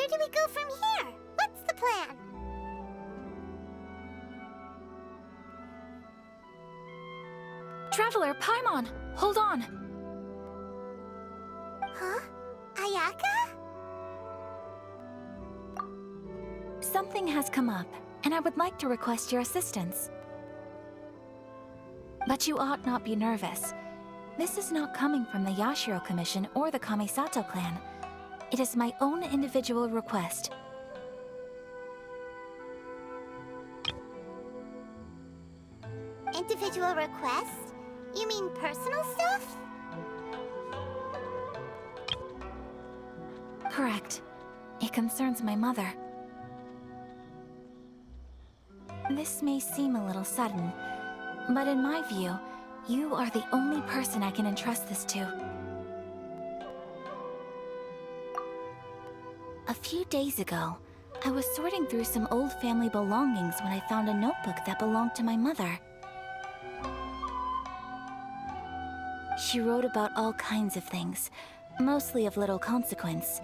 do we go from here? What's the plan? Traveler, Paimon! Hold on! Huh? Ayaka? Something has come up, and I would like to request your assistance. But you ought not be nervous. This is not coming from the Yashiro Commission or the Kamisato clan. It is my own individual request. Individual request? You mean personal stuff? Correct. It concerns my mother. This may seem a little sudden, but in my view, you are the only person I can entrust this to. A few days ago, I was sorting through some old family belongings when I found a notebook that belonged to my mother. She wrote about all kinds of things, mostly of little consequence.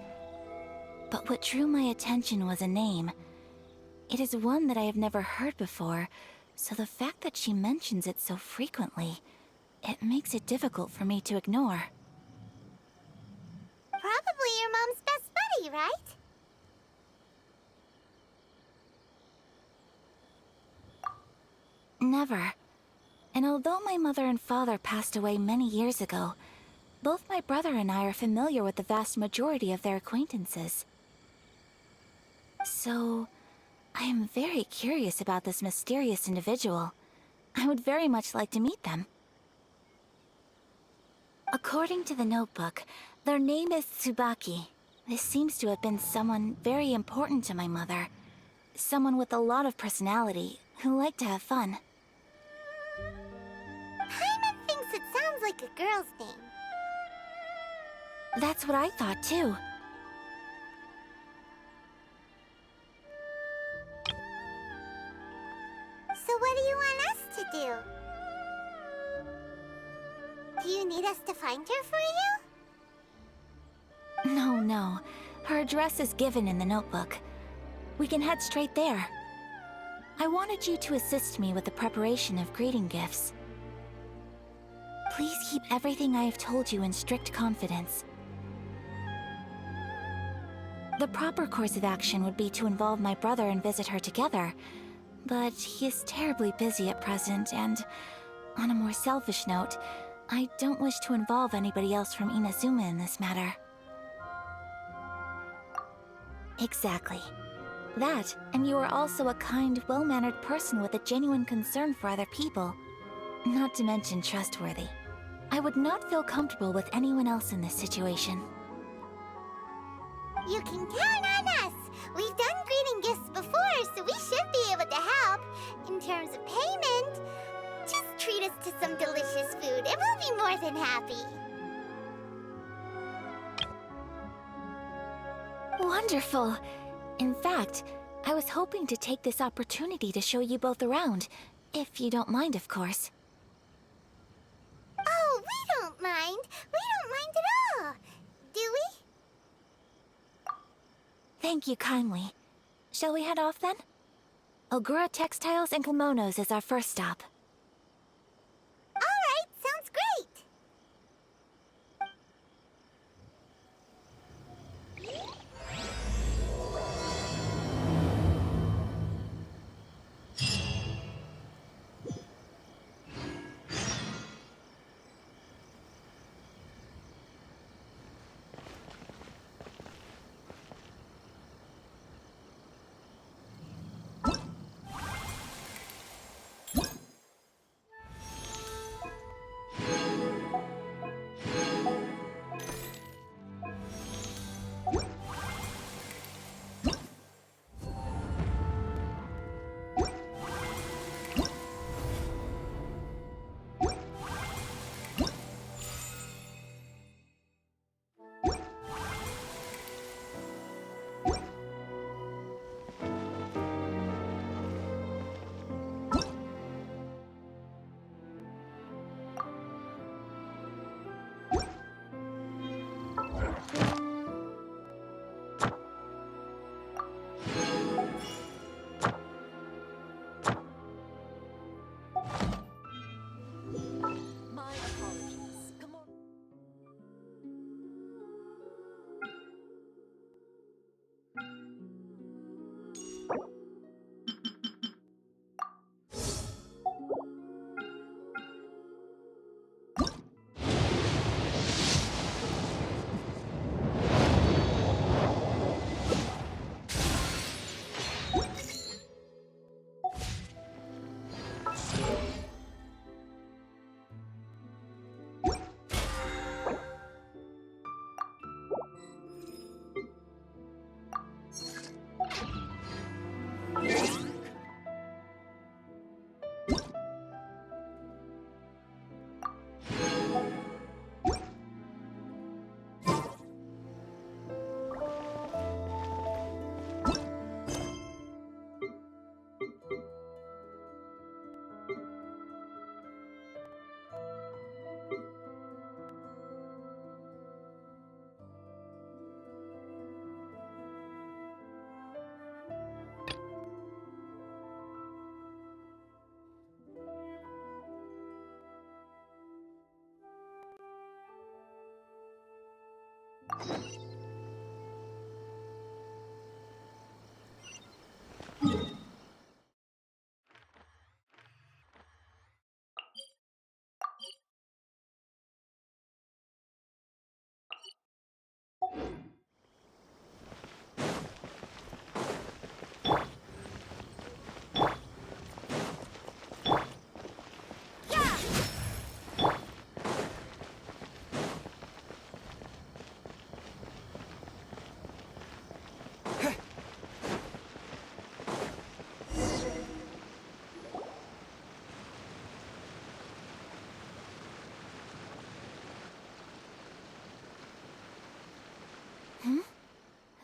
But what drew my attention was a name. It is one that I have never heard before, so the fact that she mentions it so frequently, it makes it difficult for me to ignore. Probably your mom's best buddy, right? Never. And although my mother and father passed away many years ago, both my brother and I are familiar with the vast majority of their acquaintances. So, I am very curious about this mysterious individual. I would very much like to meet them. According to the notebook, their name is Tsubaki. This seems to have been someone very important to my mother. Someone with a lot of personality, who liked to have fun. Paimon thinks it sounds like a girl's name. That's what I thought too. So what do you want us to do? Do you need us to find her for you? No. Her address is given in the notebook. We can head straight there. I wanted you to assist me with the preparation of greeting gifts. Please keep everything I have told you in strict confidence. The proper course of action would be to involve my brother and visit her together, but he is terribly busy at present, and on a more selfish note, I don't wish to involve anybody else from Inazuma in this matter. Exactly. That, and you are also a kind, well-mannered person with a genuine concern for other people. Not to mention trustworthy. I would not feel comfortable with anyone else in this situation. You can count on us! We've done greeting gifts before, so we should be able to help. In terms of payment, just treat us to some delicious food and we'll be more than happy. Wonderful! In fact, I was hoping to take this opportunity to show you both around, if you don't mind, of course. Oh, we don't mind. We don't mind at all. Do we? Thank you kindly. Shall we head off then? Ogura Textiles and Kimonos is our first stop. All right, sounds great.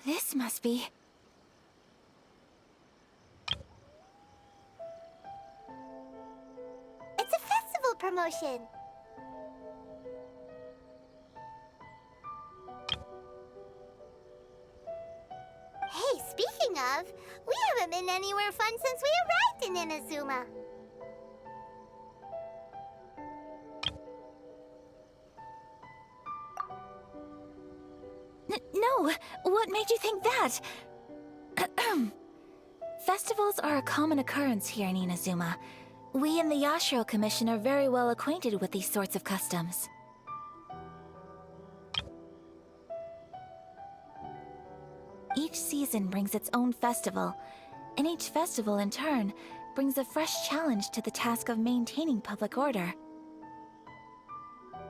This must be... It's a festival promotion. Hey, speaking of, we haven't been anywhere fun since we arrived in Inazuma. No! What made you think that? Festivals are a common occurrence here in Inazuma. We in the Yashiro Commission are very well acquainted with these sorts of customs. Each season brings its own festival, and each festival in turn brings a fresh challenge to the task of maintaining public order.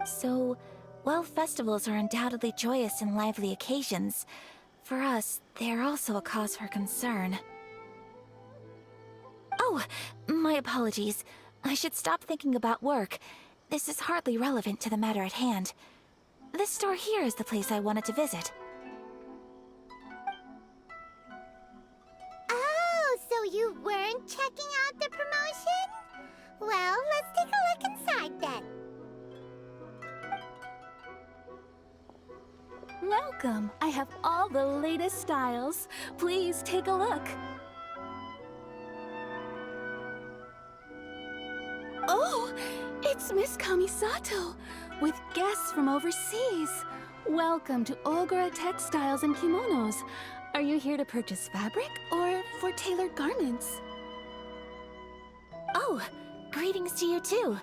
So, while festivals are undoubtedly joyous and lively occasions, for us, they are also a cause for concern. Oh, my apologies. I should stop thinking about work. This is hardly relevant to the matter at hand. This store here is the place I wanted to visit. Oh, so you weren't checking out the promotion? Well, let's take a look inside then. Welcome! I have all the latest styles. Please take a look. Oh, it's Miss Kamisato, with guests from overseas. Welcome to Ogura Textiles and Kimonos. Are you here to purchase fabric or for tailored garments? Oh, greetings to you too.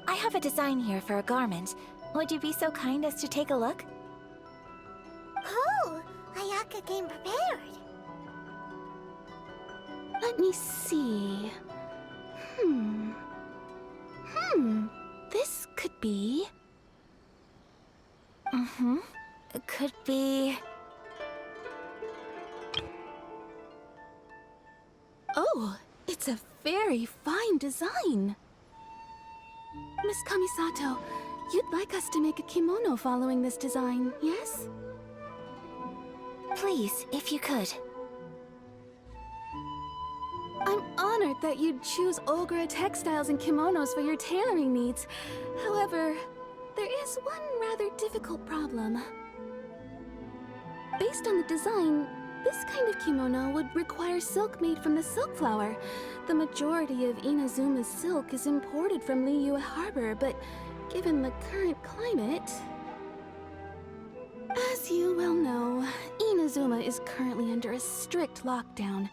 I have a design here for a garment. Would you be so kind as to take a look? Oh, Ayaka came prepared. Let me see. This could be... It could be... Oh, it's a very fine design. Miss Kamisato, you'd like us to make a kimono following this design, yes? Please, if you could. I'm honored that you'd choose Ogura Textiles and Kimonos for your tailoring needs. However, there is one rather difficult problem. Based on the design, this kind of kimono would require silk made from the silk flower. The majority of Inazuma's silk is imported from Liyue Harbor, but given the current climate... As you well know, Inazuma is currently under a strict lockdown.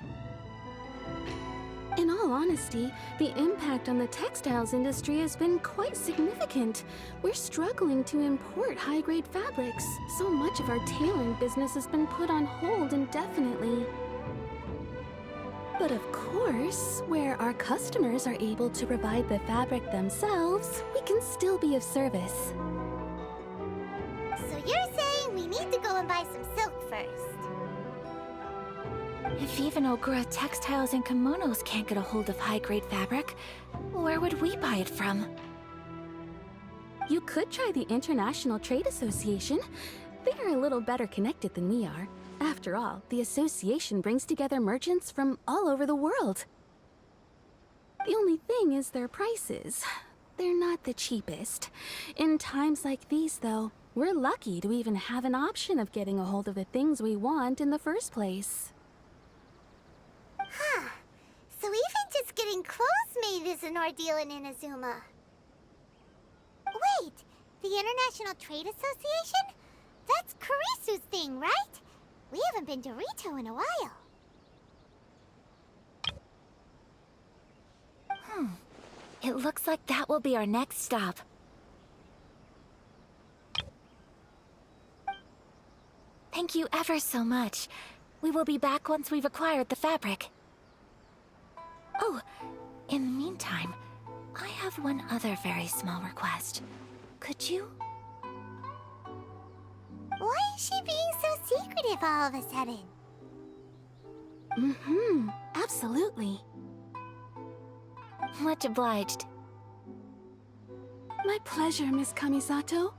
In all honesty, the impact on the textiles industry has been quite significant. We're struggling to import high-grade fabrics. So much of our tailoring business has been put on hold indefinitely. But of course, where our customers are able to provide the fabric themselves, we can still be of service. So you're saying we need to go and buy some silk first? If even Ogura Textiles and Kimonos can't get a hold of high-grade fabric, where would we buy it from? You could try the International Trade Association. They're a little better connected than we are. After all, the association brings together merchants from all over the world. The only thing is their prices. They're not the cheapest. In times like these, though, we're lucky to even have an option of getting a hold of the things we want in the first place. Huh. So even just getting clothes made is an ordeal in Inazuma. Wait, the International Trade Association? That's Kurisu's thing, right? We haven't been to Rito in a while. It looks like that will be our next stop. Thank you ever so much. We will be back once we've acquired the fabric. Oh, in the meantime, I have one other very small request. Could you? Why is she being so secretive all of a sudden? Absolutely. Much obliged. My pleasure, Miss Kamisato.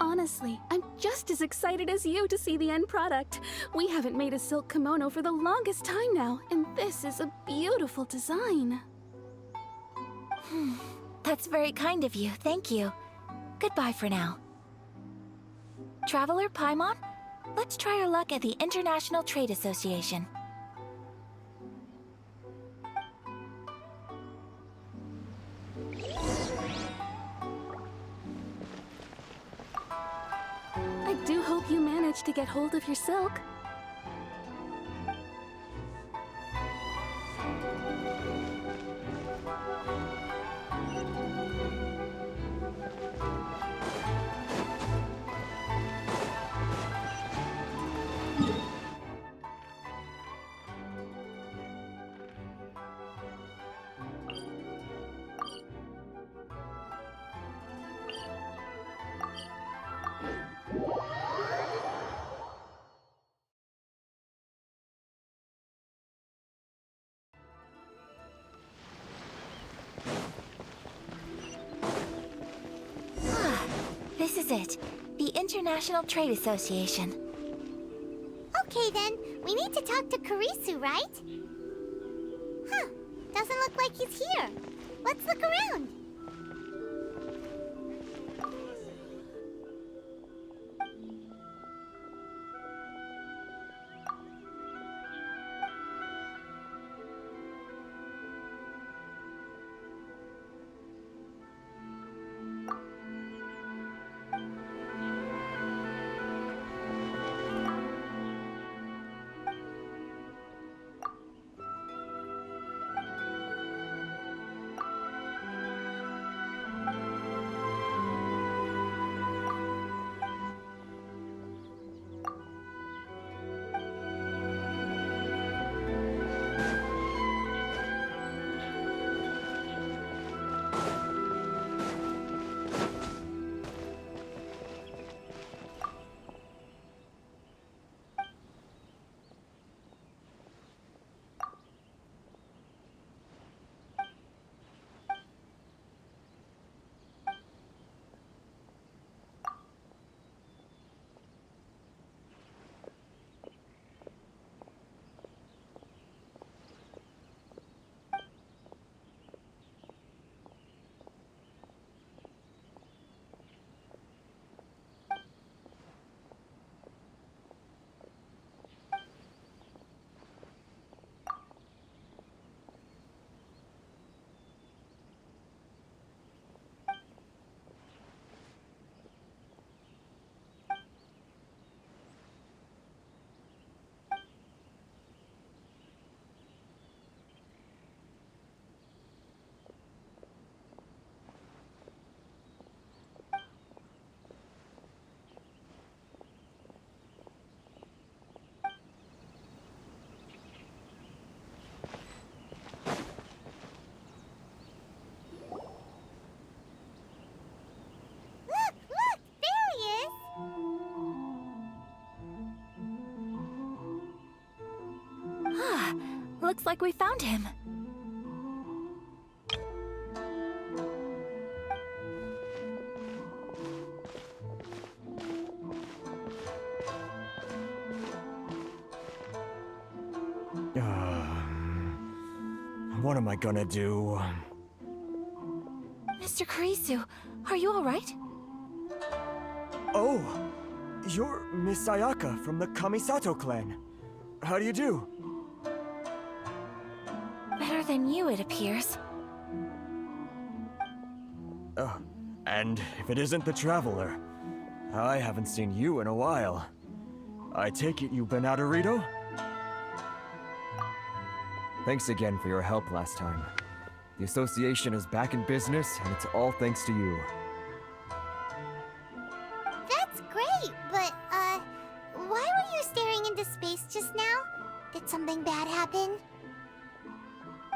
Honestly, I'm just as excited as you to see the end product. We haven't made a silk kimono for the longest time now, and this is a beautiful design. That's very kind of you, thank you. Goodbye for now. Traveler Paimon, let's try our luck at the International Trade Association. I do hope you managed to get hold of your silk. This is it. The International Trade Association. Okay then, we need to talk to Kurisu, right? Huh, doesn't look like he's here. Let's look around. Look, there he is. Looks like we found him. What am I gonna do? Mr. Kurisu, are you all right? Oh! You're Miss Sayaka from the Kamisato clan. How do you do? Better than you, it appears. And if it isn't the Traveler, I haven't seen you in a while. I take it you've been out of Rito? Thanks again for your help last time. The association is back in business, and it's all thanks to you. That's great, but,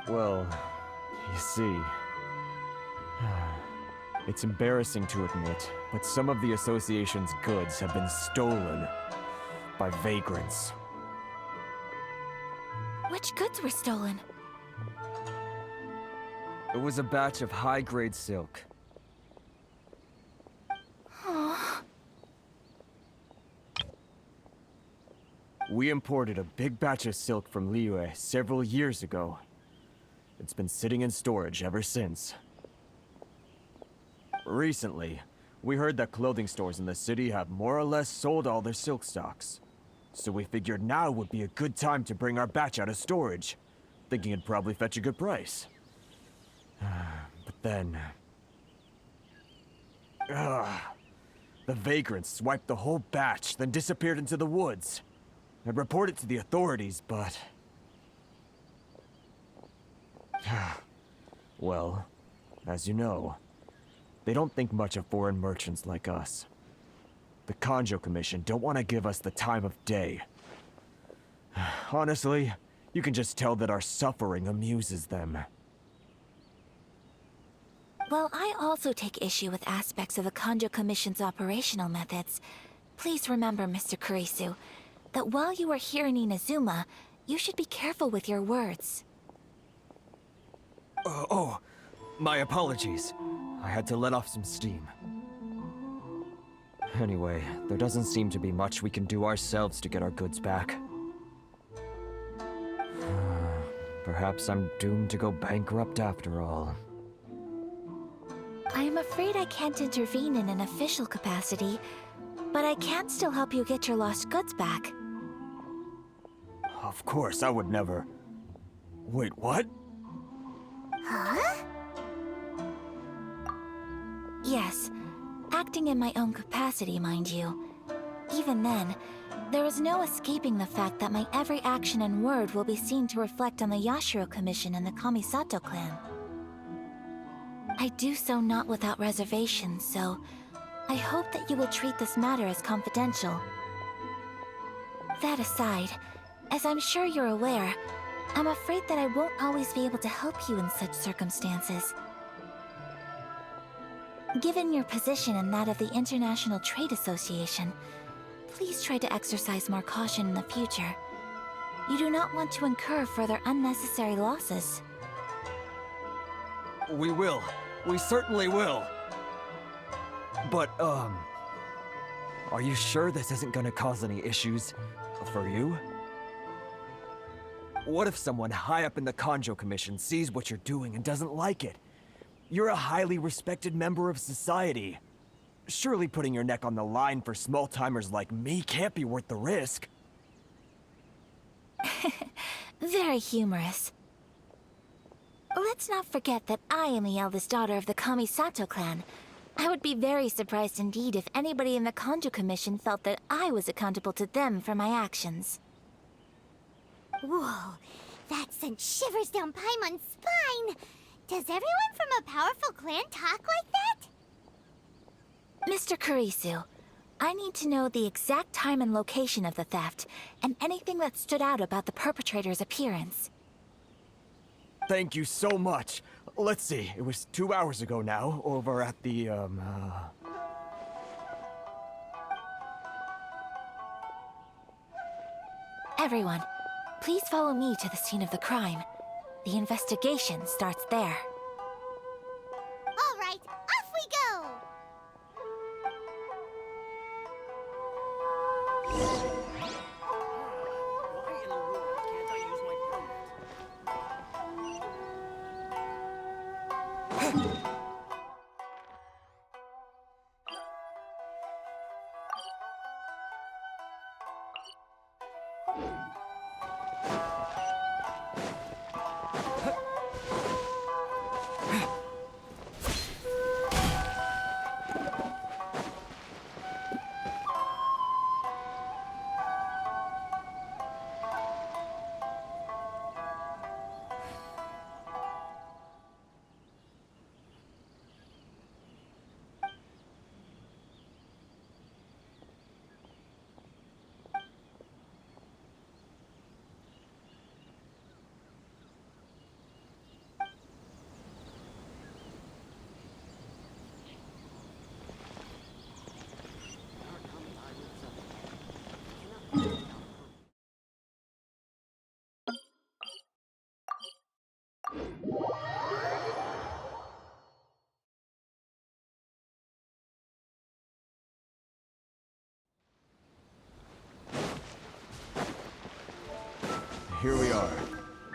Well, you see... It's embarrassing to admit, but some of the association's goods have been stolen by vagrants. Which goods were stolen? It was a batch of high-grade silk. We imported a big batch of silk from Liyue several years ago. It's been sitting in storage ever since. Recently, we heard that clothing stores in the city have more or less sold all their silk stocks. So we figured now would be a good time to bring our batch out of storage, thinking it'd probably fetch a good price. But then... the vagrants swiped the whole batch, then disappeared into the woods. I reported to the authorities, but... Well, as you know, they don't think much of foreign merchants like us. The Kanjo Commission don't want to give us the time of day. Honestly, you can just tell that our suffering amuses them. Well, I also take issue with aspects of the Kanjo Commission's operational methods. Please remember, Mr. Kurisu, that while you are here in Inazuma, you should be careful with your words. My apologies. I had to let off some steam. Anyway, there doesn't seem to be much we can do ourselves to get our goods back. Perhaps I'm doomed to go bankrupt after all. I am afraid I can't intervene in an official capacity, but I can still help you get your lost goods back. Of course, I would never... Wait, what? Huh? Yes, acting in my own capacity, mind you. Even then, there is no escaping the fact that my every action and word will be seen to reflect on the Yashiro Commission and the Kamisato clan. I do so not without reservations, so I hope that you will treat this matter as confidential. That aside, as I'm sure you're aware, I'm afraid that I won't always be able to help you in such circumstances. Given your position and that of the International Trade Association, please try to exercise more caution in the future. You do not want to incur further unnecessary losses. We will. We certainly will. But, are you sure this isn't gonna cause any issues for you? What if someone high up in the Kanjo Commission sees what you're doing and doesn't like it? You're a highly respected member of society. Surely putting your neck on the line for small-timers like me can't be worth the risk. Very humorous. Let's not forget that I am the eldest daughter of the Kamisato clan. I would be very surprised indeed if anybody in the Kanjo Commission felt that I was accountable to them for my actions. Whoa, that sent shivers down Paimon's spine. Does everyone from a powerful clan talk like that? Mr. Kurisu, I need to know the exact time and location of the theft, and anything that stood out about the perpetrator's appearance. Thank you so much. Let's see, it was 2 hours ago now, over at the, Everyone, please follow me to the scene of the crime. The investigation starts there. All right, off we go! Why in the world can't I use my permit?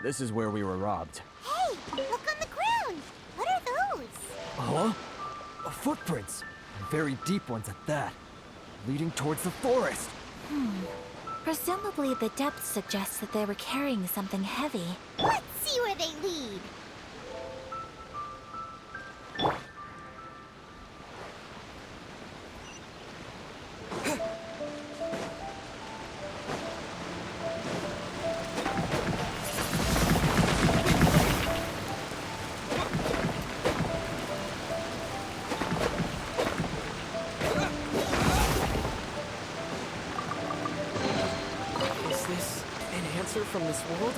This is where we were robbed. Hey, look on the ground. What are those? Huh? Footprints. Very deep ones at that. Leading towards the forest. Presumably the depth suggests that they were carrying something heavy. Let's see where they lead. Is this an answer from this world?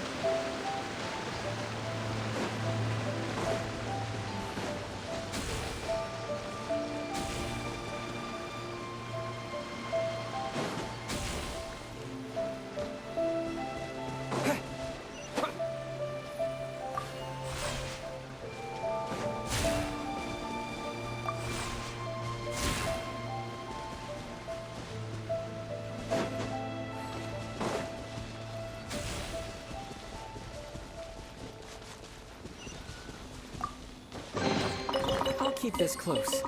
I'll keep this close.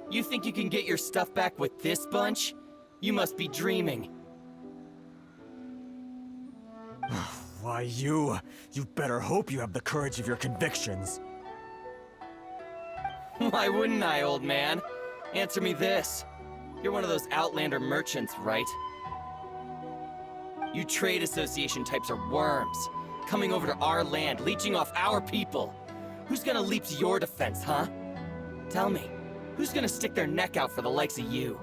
You think you can get your stuff back with this bunch? You must be dreaming. Why, you better hope you have the courage of your convictions. Why wouldn't I, old man? Answer me this. You're one of those Outlander merchants, right? You trade association types are worms, coming over to our land, leeching off our people. Who's gonna leap to your defense, huh? Tell me, who's gonna stick their neck out for the likes of you?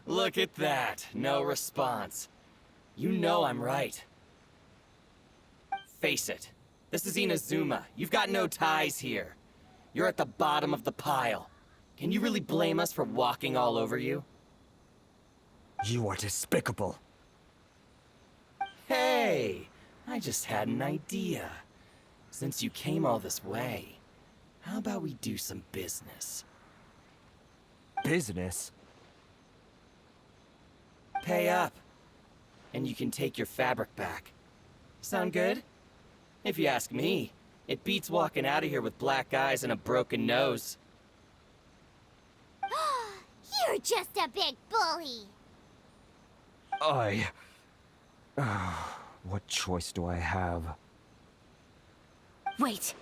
Look at that, no response. You know I'm right. Face it, this is Inazuma. You've got no ties here. You're at the bottom of the pile. Can you really blame us for walking all over you? You are despicable. Hey, I just had an idea. Since you came all this way, how about we do some business? Business? Pay up, and you can take your fabric back. Sound good? If you ask me, it beats walking out of here with black eyes and a broken nose. You're just a big bully. What choice do I have? Wait.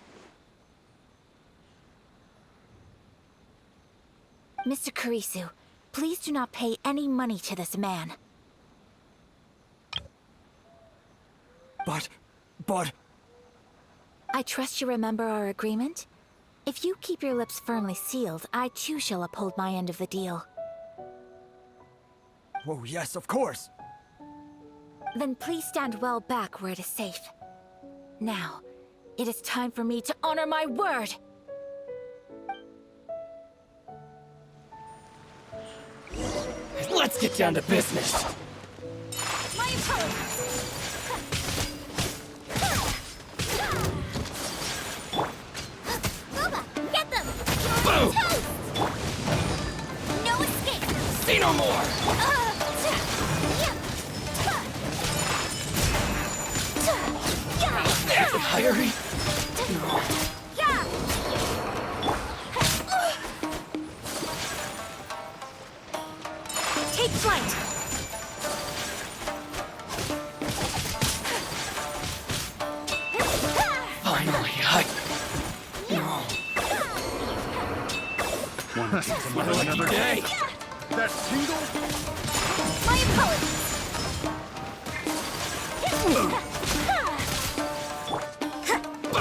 Mr. Kurisu, please do not pay any money to this man. But... I trust you remember our agreement? If you keep your lips firmly sealed, I too shall uphold my end of the deal. Oh, yes, of course! Then please stand well back where it is safe. Now, it is time for me to honor my word! Let's get down to business! My apologies. Booba, get them! Boom! Toast! No escape! Say no more! There's a hurry! Take flight! Finally, what a lucky day! That tingle? My apologies.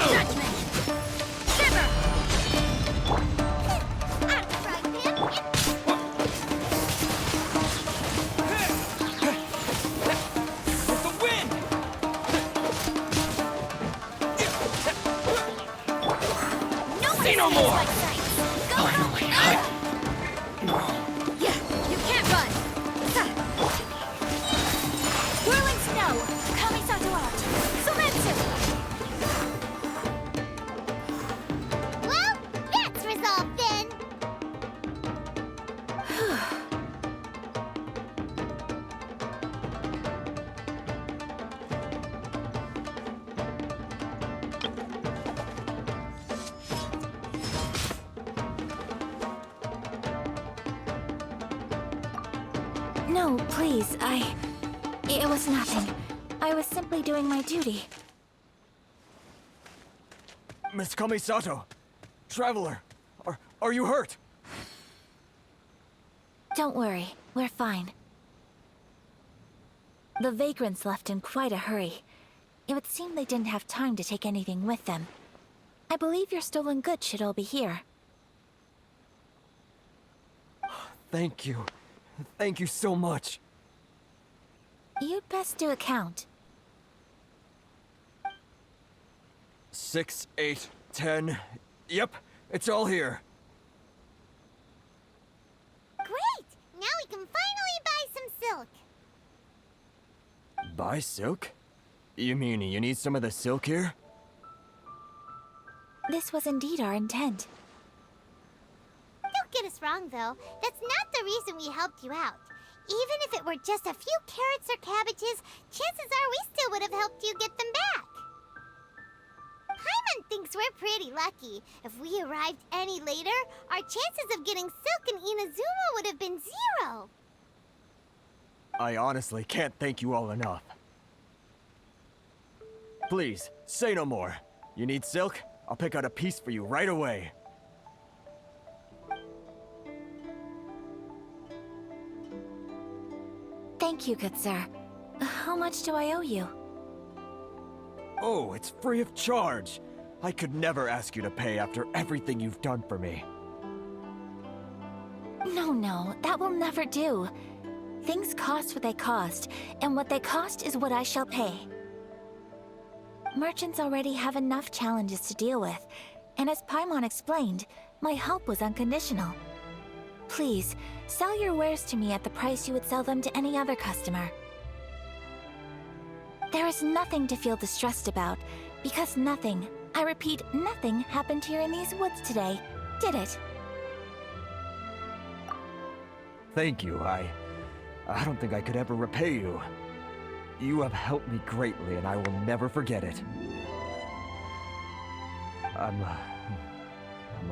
Judgment. Shiver. Out of the frying pan. With the wind! No one Say no escapes more! my sight. Go Finally, You can't run. Whirling snow! Kamisato art! Sumetsu! Well, that's resolved then. No, please, It was nothing. I was simply doing my duty. Miss Kamisato! Traveler! Are you hurt? Don't worry, we're fine. The vagrants left in quite a hurry. It would seem they didn't have time to take anything with them. I believe your stolen goods should all be here. Thank you. Thank you so much. You'd best do a count. 6, 8, 10. Yep, it's all here. Great! Now we can finally buy some silk. Buy silk? You mean you need some of the silk here? This was indeed our intent. Don't get us wrong, though. That's not the reason we helped you out. Even if it were just a few carrots or cabbages, chances are we still would have helped you get them back. Paimon thinks we're pretty lucky. If we arrived any later, our chances of getting Silk and Inazuma would have been 0. I honestly can't thank you all enough. Please, say no more. You need silk? I'll pick out a piece for you right away. Thank you, good sir. How much do I owe you? Oh, it's free of charge. I could never ask you to pay after everything you've done for me. No, that will never do. Things cost what they cost, and what they cost is what I shall pay. Merchants already have enough challenges to deal with, and as Paimon explained, my help was unconditional. Please, sell your wares to me at the price you would sell them to any other customer. There is nothing to feel distressed about, because nothing, I repeat, nothing happened here in these woods today, did it? Thank you. I don't think I could ever repay you. You have helped me greatly, and I will never forget it. I'm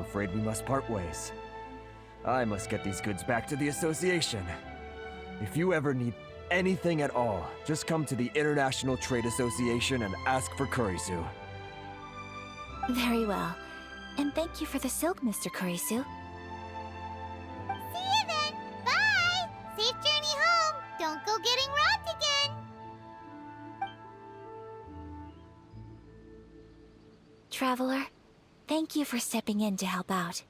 afraid we must part ways. I must get these goods back to the association. If you ever need anything at all, just come to the International Trade Association and ask for Kurisu. Very well. And thank you for the silk, Mr. Kurisu. See you then! Bye! Safe journey home! Don't go getting robbed again! Traveler, thank you for stepping in to help out.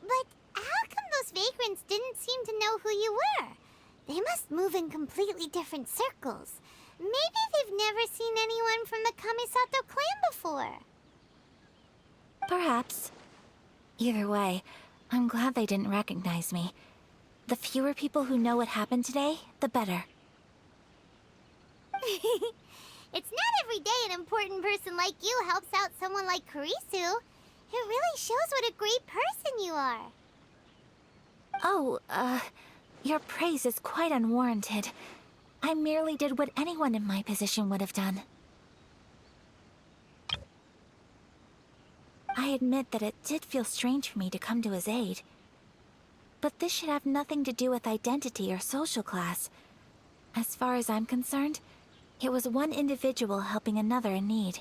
But how come those vagrants didn't seem to know who you were? They must move in completely different circles. Maybe they've never seen anyone from the Kamisato clan before. Perhaps. Either way, I'm glad they didn't recognize me. The fewer people who know what happened today, the better. It's not every day an important person like you helps out someone like Kurisu. It really shows what a great person you are. Oh, your praise is quite unwarranted. I merely did what anyone in my position would have done. I admit that it did feel strange for me to come to his aid. But this should have nothing to do with identity or social class. As far as I'm concerned, it was one individual helping another in need.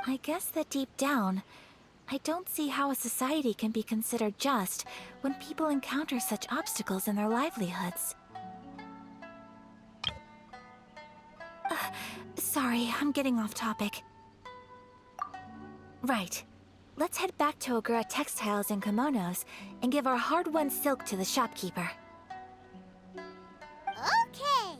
I guess that deep down, I don't see how a society can be considered just when people encounter such obstacles in their livelihoods. Sorry, I'm getting off topic. Right. Let's head back to Ogura Textiles and Kimonos and give our hard-won silk to the shopkeeper. Okay.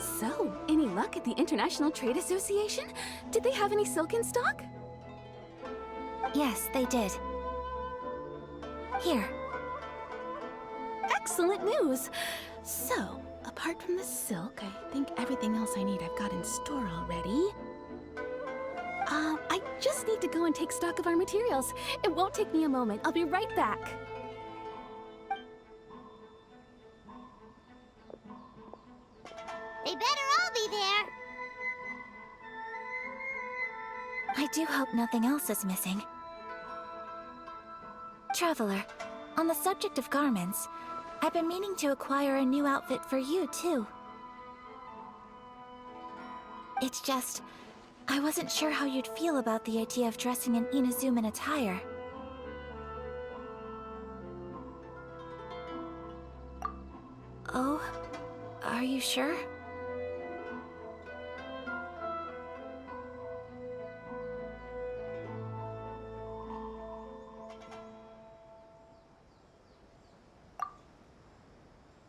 So, any luck at the International Trade Association? Did they have any silk in stock? Yes, they did. Here. Excellent news! So, apart from the silk, I think everything else I need I've got in store already. I just need to go and take stock of our materials. It won't take me a moment. I'll be right back. They better all be there. I do hope nothing else is missing. Traveler, on the subject of garments, I've been meaning to acquire a new outfit for you, too. It's just, I wasn't sure how you'd feel about the idea of dressing in Inazuman attire. Oh, are you sure?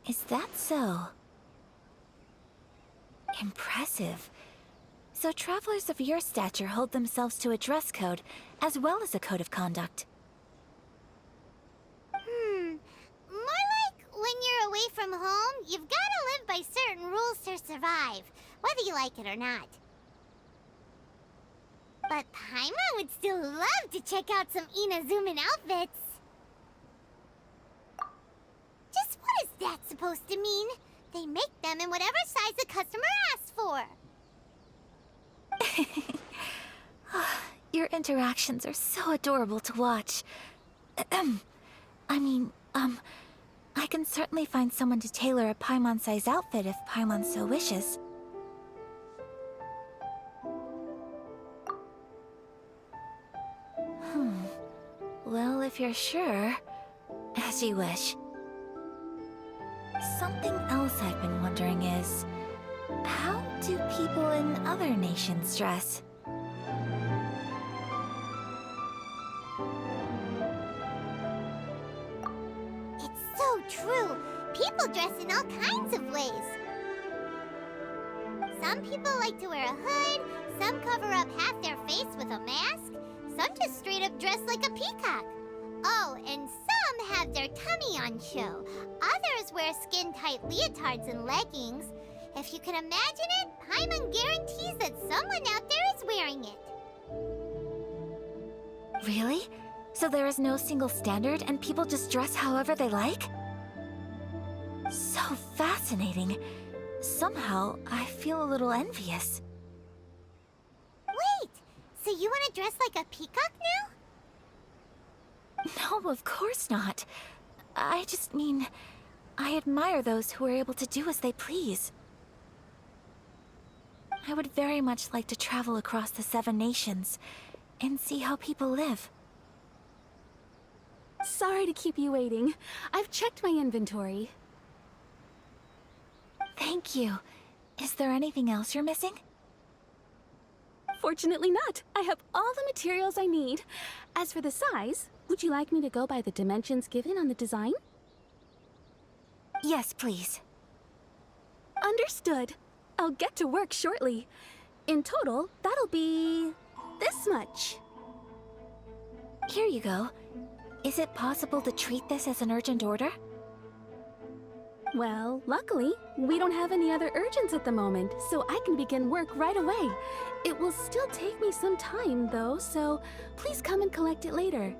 Is that so? Impressive. So travelers of your stature hold themselves to a dress code, as well as a code of conduct. More like when you're away from home, you've gotta live by certain rules to survive, whether you like it or not. But Paimon would still love to check out some Inazuman outfits. Just what is that supposed to mean? They make them in whatever size the customer asks for. Your interactions are so adorable to watch. I can certainly find someone to tailor a Paimon-size outfit if Paimon so wishes. Well, if you're sure, as you wish. Something else I've been wondering is, how do people in other nations dress? It's so true. People dress in all kinds of ways. Some people like to wear a hood, some cover up half their face with a mask, some just straight up dress like a peacock. Oh, and some have their tummy on show. Others wear skin-tight leotards and leggings. If you can imagine it, Paimon guarantees that someone out there is wearing it. Really? So there is no single standard and people just dress however they like? So fascinating. Somehow, I feel a little envious. Wait, so you want to dress like a peacock now? No, of course not. I just mean, I admire those who are able to do as they please. I would very much like to travel across the 7 nations and see how people live. Sorry to keep you waiting. I've checked my inventory. Thank you. Is there anything else you're missing? Fortunately not. I have all the materials I need. As for the size, would you like me to go by the dimensions given on the design? Yes, please. Understood. I'll get to work shortly. In total, that'll be this much. Here you go. Is it possible to treat this as an urgent order? Well, luckily, we don't have any other urgents at the moment, so I can begin work right away. It will still take me some time, though, so please come and collect it later.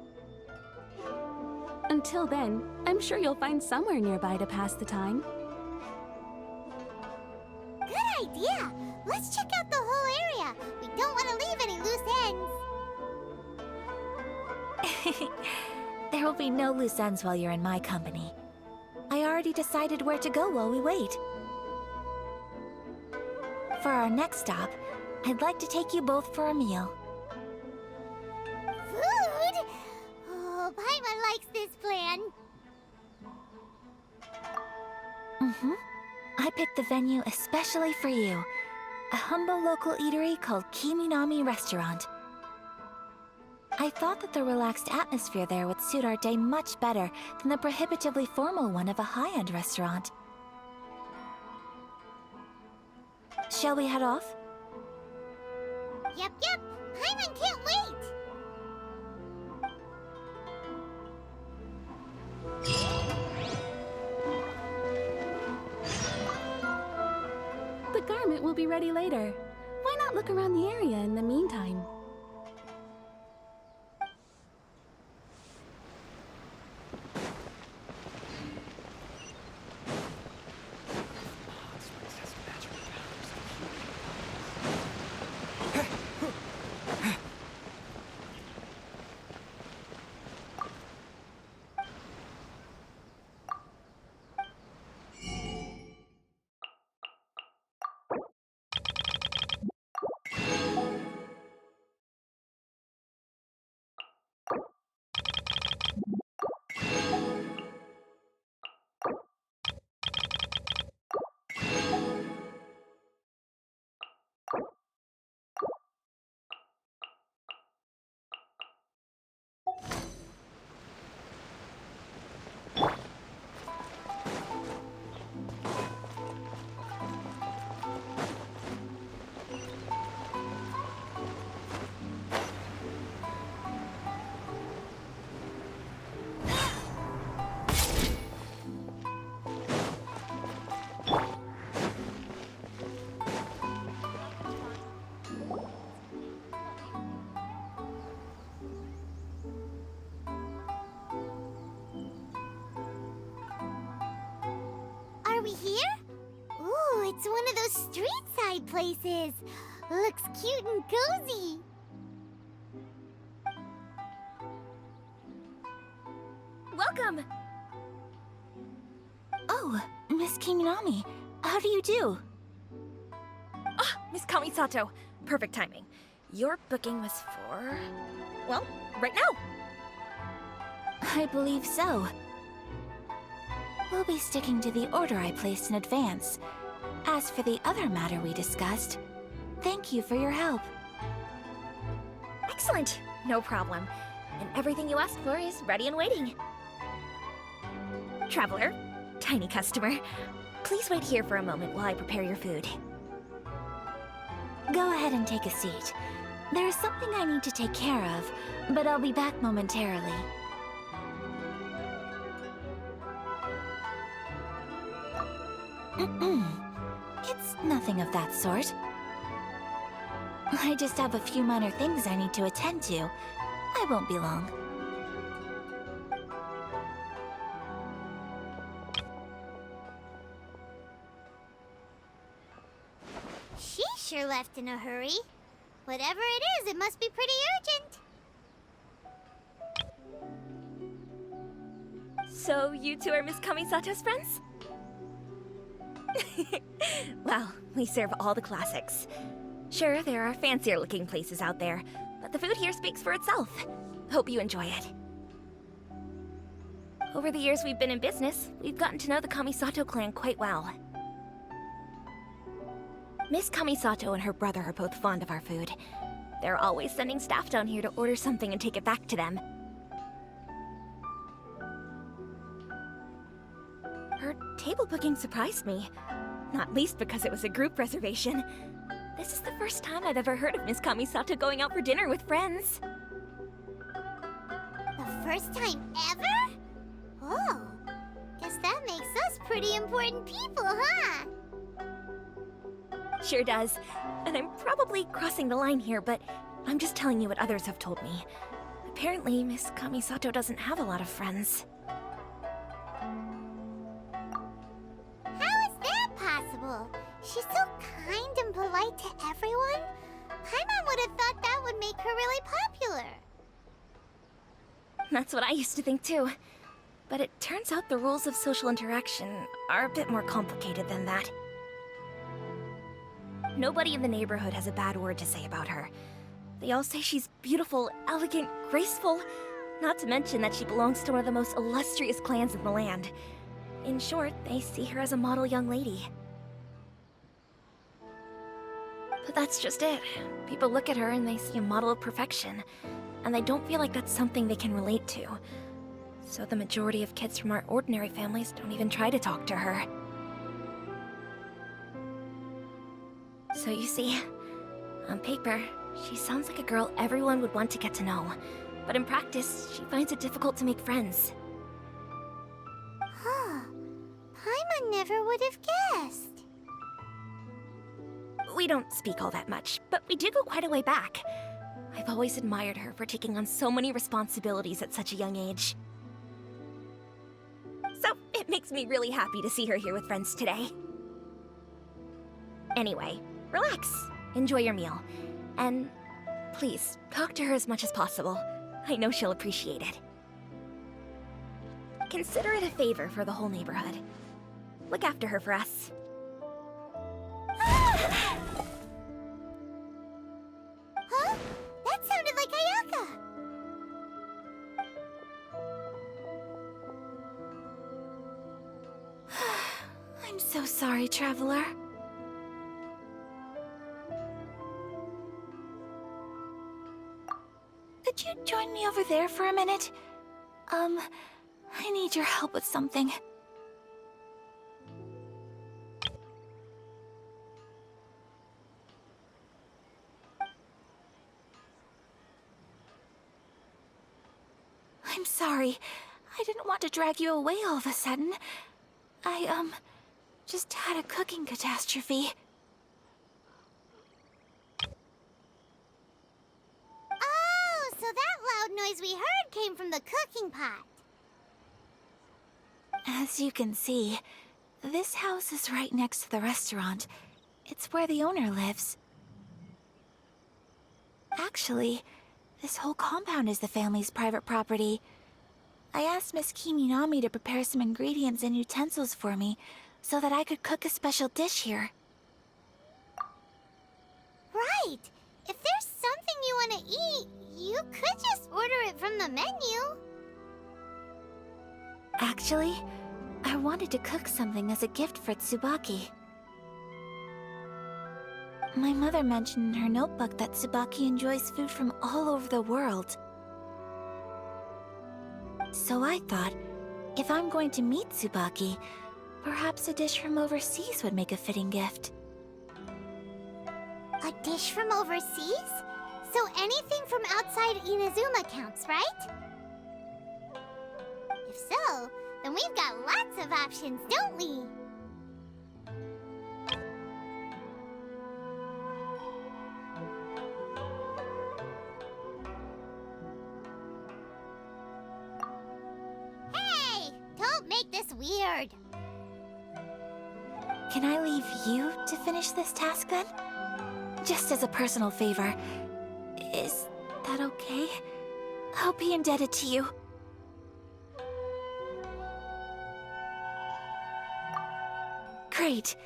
Until then, I'm sure you'll find somewhere nearby to pass the time. Good idea. Let's check out the whole area. We don't want to leave any loose ends. There will be no loose ends while you're in my company. I already decided where to go while we wait. For our next stop, I'd like to take you both for a meal. Food? Oh, Paimon likes this plan. I picked the venue especially for you. A humble local eatery called Kiminami Restaurant. I thought that the relaxed atmosphere there would suit our day much better than the prohibitively formal one of a high-end restaurant. Shall we head off? Yep. Paimon can't wait! The garment will be ready later. Why not look around the area in the meantime? Are we here? Ooh, it's one of those street side places. Looks cute and cozy. Welcome! Oh, Miss Kiminami. How do you do? Ah, Miss Kamisato. Perfect timing. Your booking was for... well, right now. I believe so. We'll be sticking to the order I placed in advance. As for the other matter we discussed, thank you for your help. Excellent. No problem. And everything you asked for is ready and waiting. Traveler, tiny customer, please wait here for a moment while I prepare your food. Go ahead and take a seat. There's something I need to take care of, but I'll be back momentarily. It's nothing of that sort. I just have a few minor things I need to attend to. I won't be long. She sure left in a hurry. Whatever it is, it must be pretty urgent. So, you two are Miss Kamisato's friends? Well, we serve all the classics. Sure, there are fancier looking places out there, but the food here speaks for itself. Hope you enjoy it. Over the years we've been in business, we've gotten to know the Kamisato clan quite well. Miss Kamisato and her brother are both fond of our food. They're always sending staff down here to order something and take it back to them. Her table booking surprised me, not least because it was a group reservation. This is the first time I've ever heard of Miss Kamisato going out for dinner with friends. The first time ever? Oh, guess that makes us pretty important people, huh? Sure does. And I'm probably crossing the line here, but I'm just telling you what others have told me. Apparently, Miss Kamisato doesn't have a lot of friends. How is that possible? She's so kind and polite to everyone. Paimon would have thought that would make her really popular. That's what I used to think too. But it turns out the rules of social interaction are a bit more complicated than that. Nobody in the neighborhood has a bad word to say about her. They all say she's beautiful, elegant, graceful, not to mention that she belongs to one of the most illustrious clans in the land. In short, they see her as a model young lady. But that's just it. People look at her and they see a model of perfection, and they don't feel like that's something they can relate to. So the majority of kids from our ordinary families don't even try to talk to her. So you see, on paper, she sounds like a girl everyone would want to get to know. But in practice, she finds it difficult to make friends. Huh. Paimon never would have guessed. We don't speak all that much, but we do go quite a way back. I've always admired her for taking on so many responsibilities at such a young age. So, it makes me really happy to see her here with friends today. Anyway, relax, enjoy your meal, and please, talk to her as much as possible. I know she'll appreciate it. Consider it a favor for the whole neighborhood. Look after her for us. Huh? That sounded like Ayaka! I'm so sorry, Traveler. Could you join me over there for a minute? I need your help with something. I'm sorry. I didn't want to drag you away all of a sudden. I, just had a cooking catastrophe. Oh, so that loud noise we heard came from the cooking pot. As you can see, this house is right next to the restaurant. It's where the owner lives. Actually, this whole compound is the family's private property. I asked Miss Kiminami to prepare some ingredients and utensils for me so that I could cook a special dish here. Right. If there's something you want to eat, you could just order it from the menu. Actually, I wanted to cook something as a gift for Tsubaki. My mother mentioned in her notebook that Tsubaki enjoys food from all over the world. So I thought, if I'm going to meet Tsubaki, perhaps a dish from overseas would make a fitting gift. A dish from overseas? So anything from outside Inazuma counts, right? If so, then we've got lots of options, don't we? Hey! Don't make this weird. Can I leave you to finish this task then? Just as a personal favor. Is that okay? I'll be indebted to you. Great.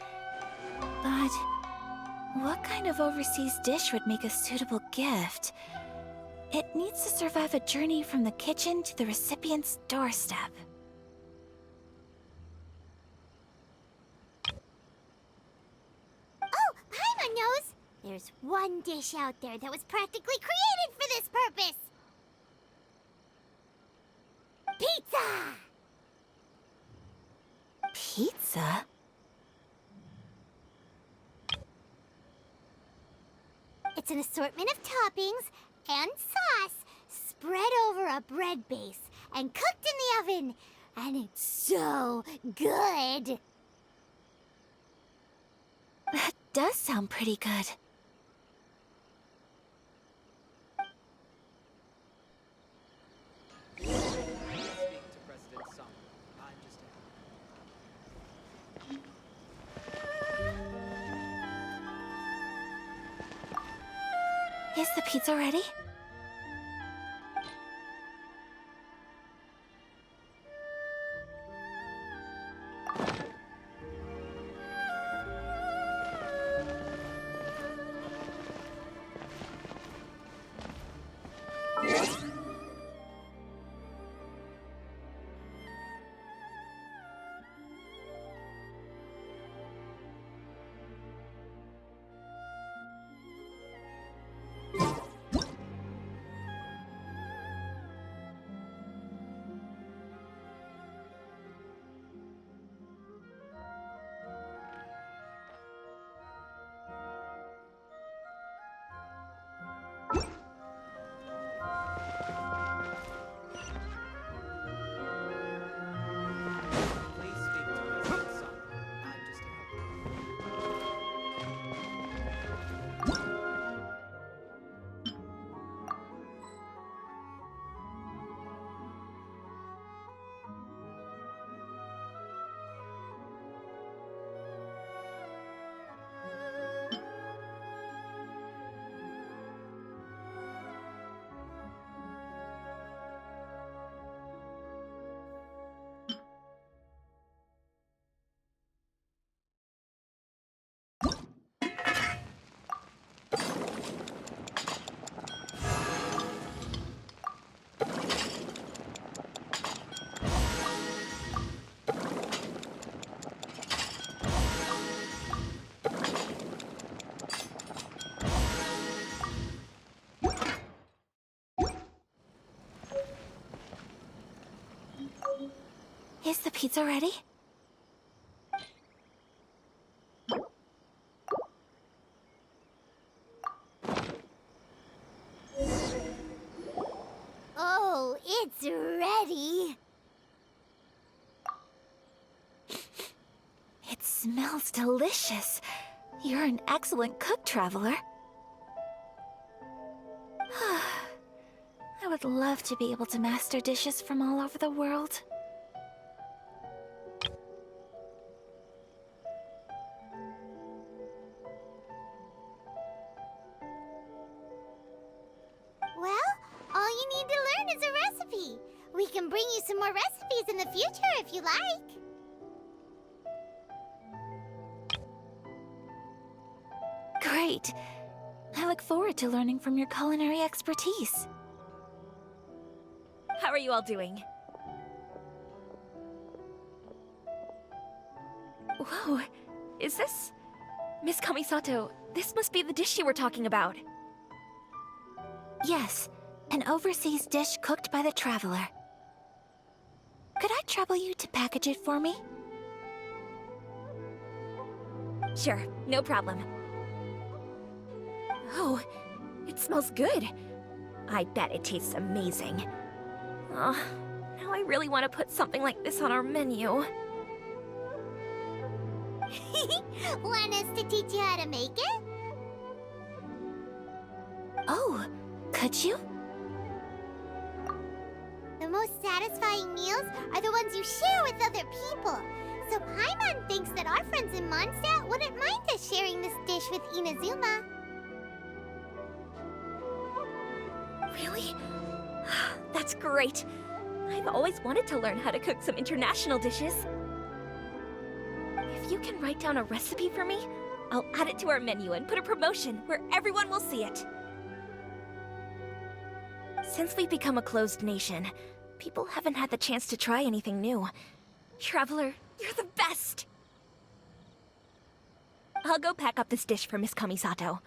But what kind of overseas dish would make a suitable gift? It needs to survive a journey from the kitchen to the recipient's doorstep. Oh, Paimon knows! There's one dish out there that was practically created for this purpose! Pizza! Pizza? It's an assortment of toppings and sauce spread over a bread base and cooked in the oven. And it's so good! That does sound pretty good. Is the pizza ready? pizza ready? Oh, it's ready. It smells delicious. You're an excellent cook, Traveler. I would love to be able to master dishes from all over the world. Well, all you need to learn is a recipe. We can bring you some more recipes in the future if you like. Great. I look forward to learning from your culinary expertise. How are you all doing? Whoa, is this... Miss Kamisato, this must be the dish you were talking about. Yes, an overseas dish cooked by the Traveler. Could I trouble you to package it for me? Sure, no problem. Oh, it smells good. I bet it tastes amazing. Oh, now I really want to put something like this on our menu. Want us to teach you how to make it? Oh, could you? The most satisfying meals are the ones you share with other people. So Paimon thinks that our friends in Mondstadt wouldn't mind us sharing this dish with Inazuma. Really? That's great. I've always wanted to learn how to cook some international dishes. If you can write down a recipe for me, I'll add it to our menu and put a promotion where everyone will see it. Since we've become a closed nation, people haven't had the chance to try anything new. Traveler, you're the best! I'll go pack up this dish for Miss Kamisato.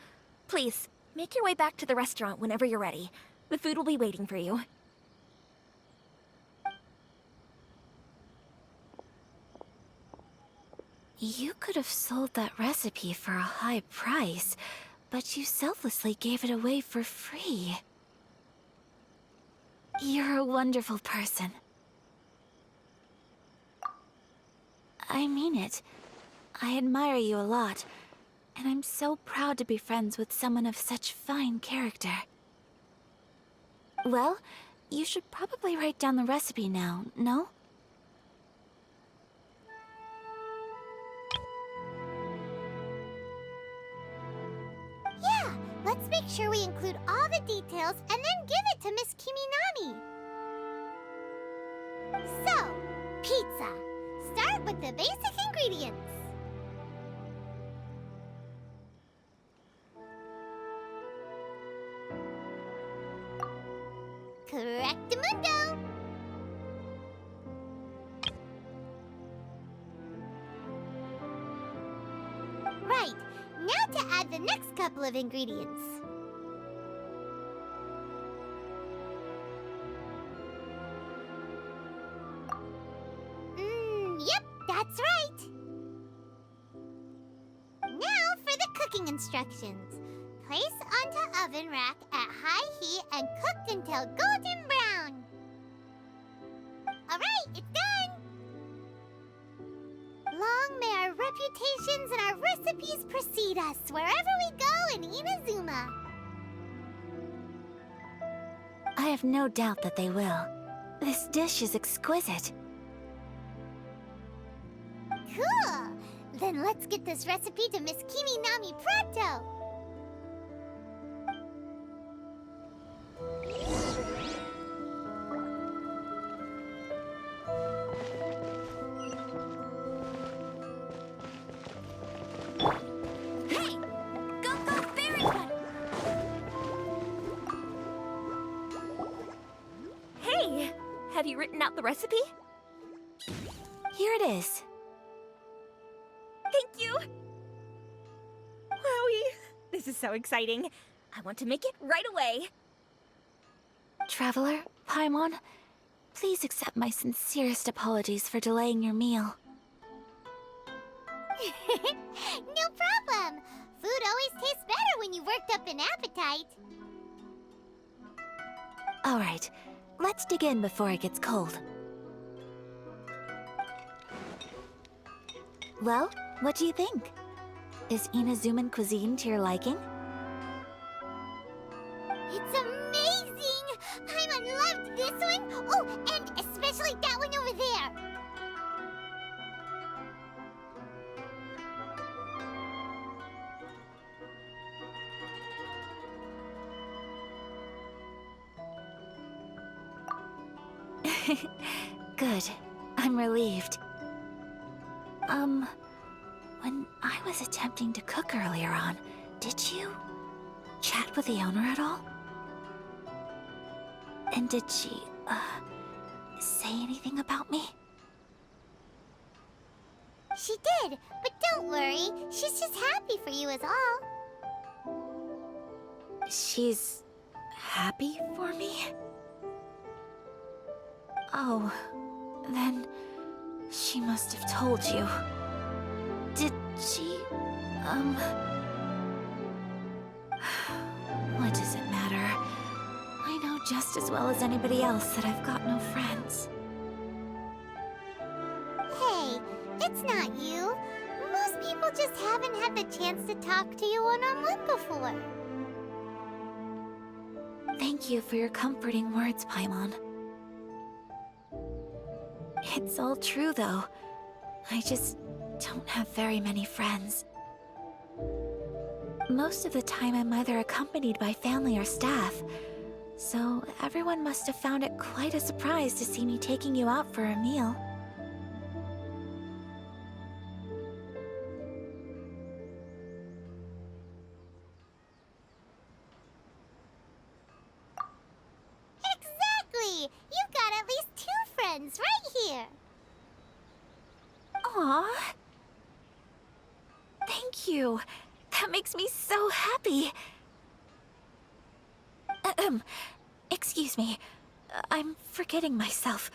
Please, make your way back to the restaurant whenever you're ready. The food will be waiting for you. You could have sold that recipe for a high price, but you selflessly gave it away for free. You're a wonderful person. I mean it. I admire you a lot, and I'm so proud to be friends with someone of such fine character. Well, you should probably write down the recipe now, no? Yeah, let's make sure we include all the details and then give it to Miss Kiminami. So, pizza. Start with the basic ingredients. Correctamundo. Right, now to add the next couple of ingredients. Yep, that's right. Now for the cooking instructions. Place onto oven rack at high heat and cooked until golden brown. Alright, it's done! Long may our reputations and our recipes precede us wherever we go in Inazuma. I have no doubt that they will. This dish is exquisite. Cool! Then let's get this recipe to Miss Kiminami pronto! Hey! Go, go, fairy one! Hey! Have you written out the recipe? Here it is. Thank you! Wowie! This is so exciting. I want to make it right away. Traveler, Paimon, Please accept my sincerest apologies for delaying your meal. No problem. Food always tastes better when you worked up an appetite. Alright, let's dig in before it gets cold. Well, what do you think? Is Inazuman cuisine to your liking? It's amazing! Paimon loved this one! Oh, and especially that one over there! Good. I'm relieved. When I was attempting to cook earlier on, did you chat with the owner at all? And did she, say anything about me? She did, but don't worry. She's just happy for you is all. She's happy for me? Oh, then she must have told you. Did she, What does it matter? I know just as well as anybody else that I've got no friends. Hey, it's not you. Most people just haven't had the chance to talk to you one-on-one before. Thank you for your comforting words, Paimon. It's all true, though. I just don't have very many friends. Most of the time, I'm either accompanied by family or staff, so everyone must have found it quite a surprise to see me taking you out for a meal. Exactly! You've got at least 2 friends right here. Aww. Thank you. That makes me so happy. Excuse me. I'm forgetting myself.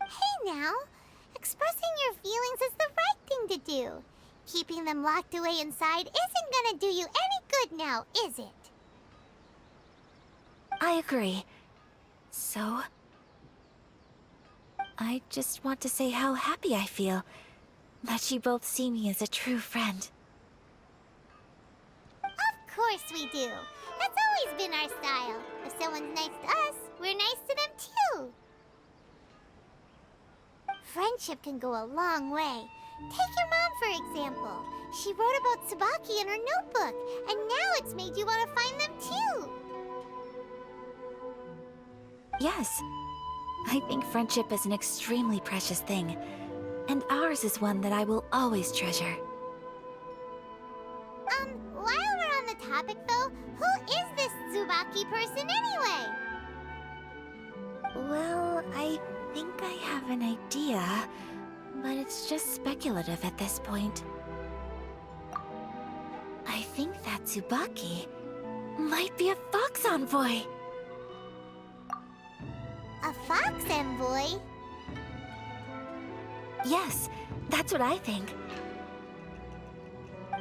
Hey now, expressing your feelings is the right thing to do. Keeping them locked away inside isn't gonna do you any good now, is it? I agree. So, I just want to say how happy I feel that you both see me as a true friend. Of course we do. That's always been our style. If someone's nice to us, we're nice to them too. Friendship can go a long way. Take your mom, for example. She wrote about Tsubaki in her notebook, and now it's made you want to find them too. Yes, I think friendship is an extremely precious thing, and ours is one that I will always treasure. While we're on the topic though, who is this Tsubaki person anyway? Well, I think I have an idea, but it's just speculative at this point. I think that Tsubaki might be a fox envoy. A fox envoy? Yes, that's what I think.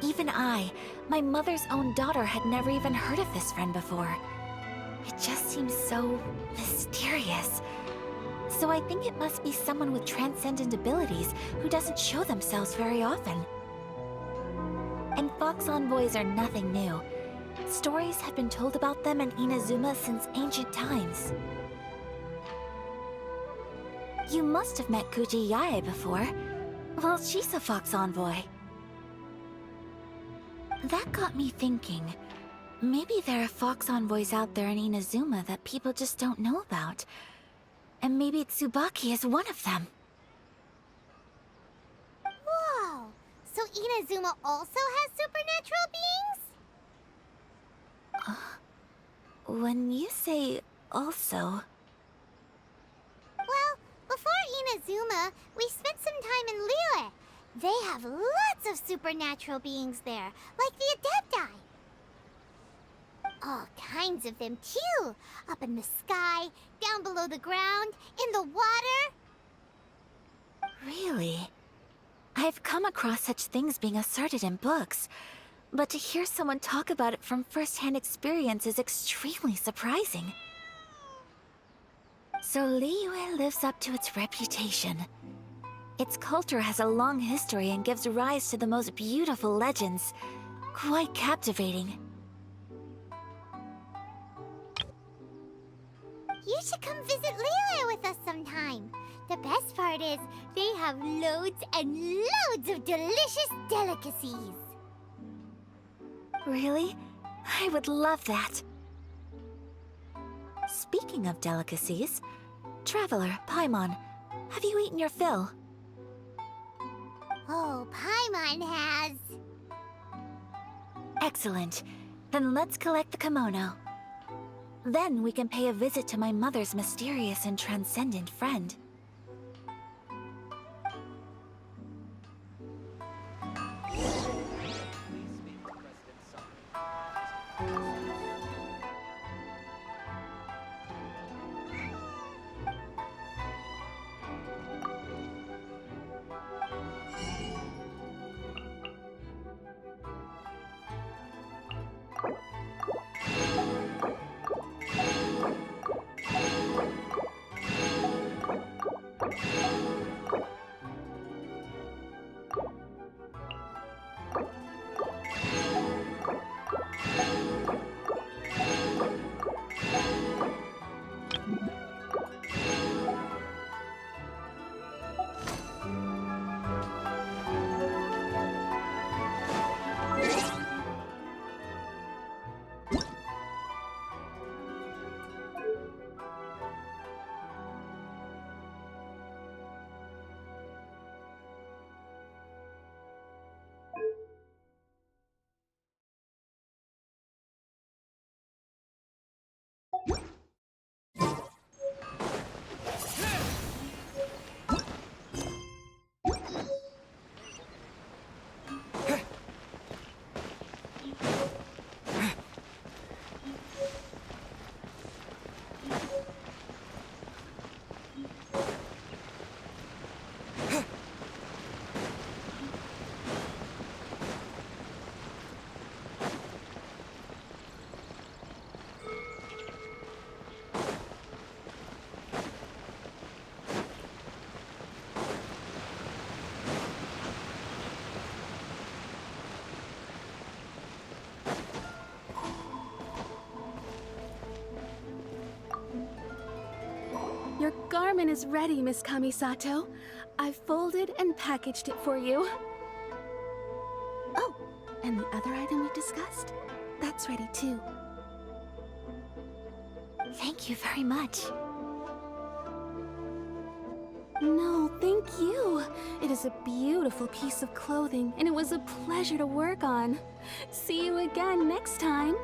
Even I, my mother's own daughter, had never even heard of this friend before. It just seems so mysterious. So I think it must be someone with transcendent abilities who doesn't show themselves very often. And fox envoys are nothing new. Stories have been told about them in Inazuma since ancient times. You must have met Kuji Yae before. Well, she's a fox envoy. That got me thinking. Maybe there are fox envoys out there in Inazuma that people just don't know about. And maybe Tsubaki is one of them. Whoa! So Inazuma also has supernatural beings? When you say also... Well, before Inazuma, we spent some time in Liyue. They have lots of supernatural beings there, like the Adepti. Oh, kinds of them, too. Up in the sky, down below the ground, in the water. Really? I've come across such things being asserted in books, but to hear someone talk about it from first-hand experience is extremely surprising. So Liyue lives up to its reputation. Its culture has a long history and gives rise to the most beautiful legends. Quite captivating. You should come visit Liyue with us sometime. The best part is, they have loads and loads of delicious delicacies. Really? I would love that. Speaking of delicacies, Traveler, Paimon, have you eaten your fill? Oh, Paimon has. Excellent. Then let's collect the kimono. Then we can pay a visit to my mother's mysterious and transcendent friend. Your garment is ready, Miss Kamisato. I've folded and packaged it for you. Oh, and the other item we discussed? That's ready too. Thank you very much. No, thank you. It is a beautiful piece of clothing, and it was a pleasure to work on. See you again next time.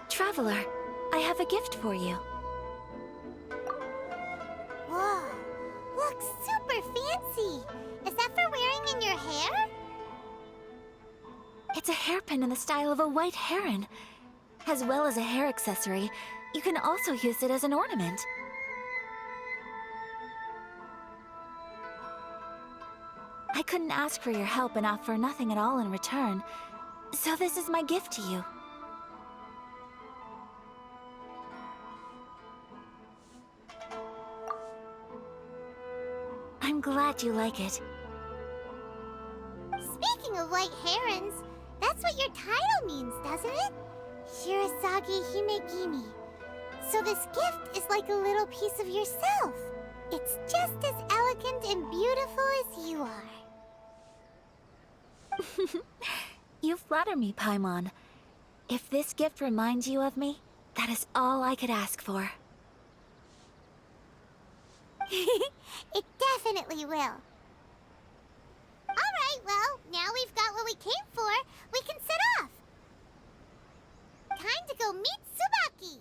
Traveler, I have a gift for you. Whoa, looks super fancy. Is that for wearing in your hair? It's a hairpin in the style of a white heron. As well as a hair accessory, you can also use it as an ornament. I couldn't ask for your help and offer nothing at all in return, so this is my gift to you. I'm glad you like it. Speaking of white herons, that's what your title means, doesn't it? Shirasagi Himegimi. So this gift is like a little piece of yourself. It's just as elegant and beautiful as you are. You flatter me, Paimon. If this gift reminds you of me, that is all I could ask for. It definitely will. Alright, well, now we've got what we came for. We can set off. Time to go meet Tsubaki.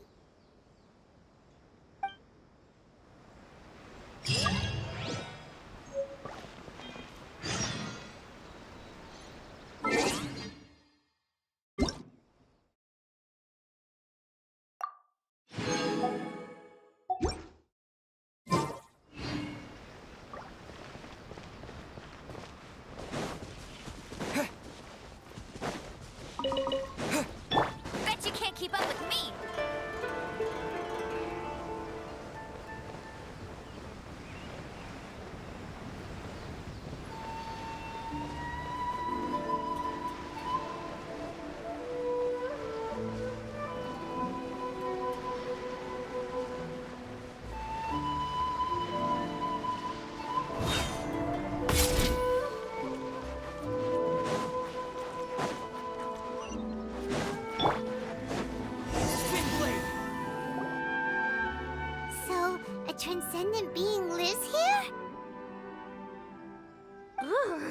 So, a transcendent being lives here? Ugh.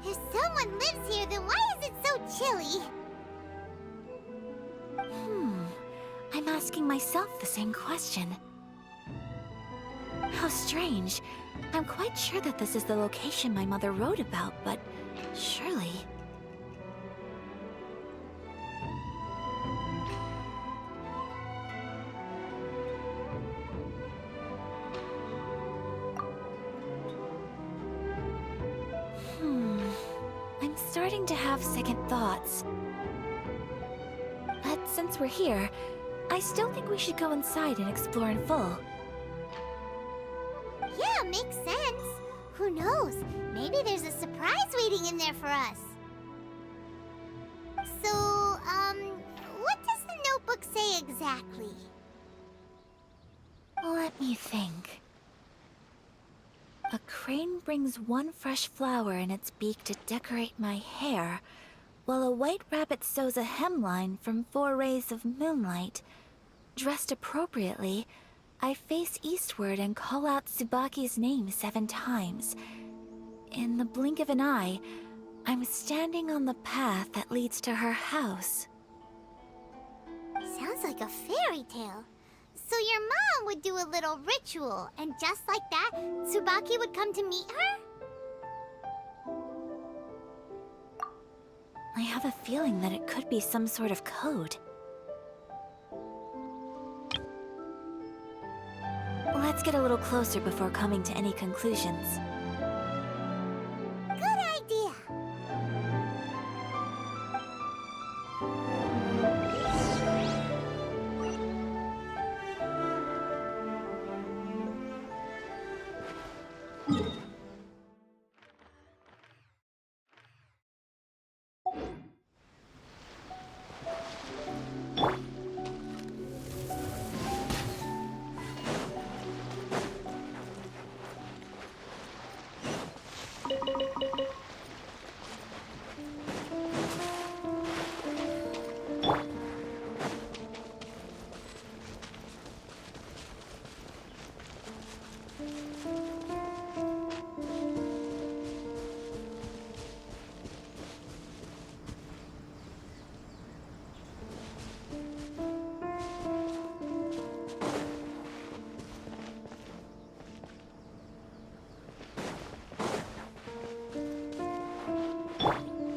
If someone lives here, then why is it so chilly? I'm asking myself the same question. How strange. I'm quite sure that this is the location my mother wrote about, but surely... I'm starting to have second thoughts. But since we're here, I still think we should go inside and explore in full. Yeah, makes sense. Who knows? Maybe there's a surprise waiting in there for us. So, what does the notebook say exactly? Let me think. A crane brings one fresh flower in its beak to decorate my hair, while a white rabbit sews a hemline from 4 rays of moonlight. Dressed appropriately, I face eastward and call out Tsubaki's name 7 times. In the blink of an eye, I'm standing on the path that leads to her house. Sounds like a fairy tale. So your mom would do a little ritual, and just like that, Tsubaki would come to meet her? I have a feeling that it could be some sort of code. Let's get a little closer before coming to any conclusions. Good idea.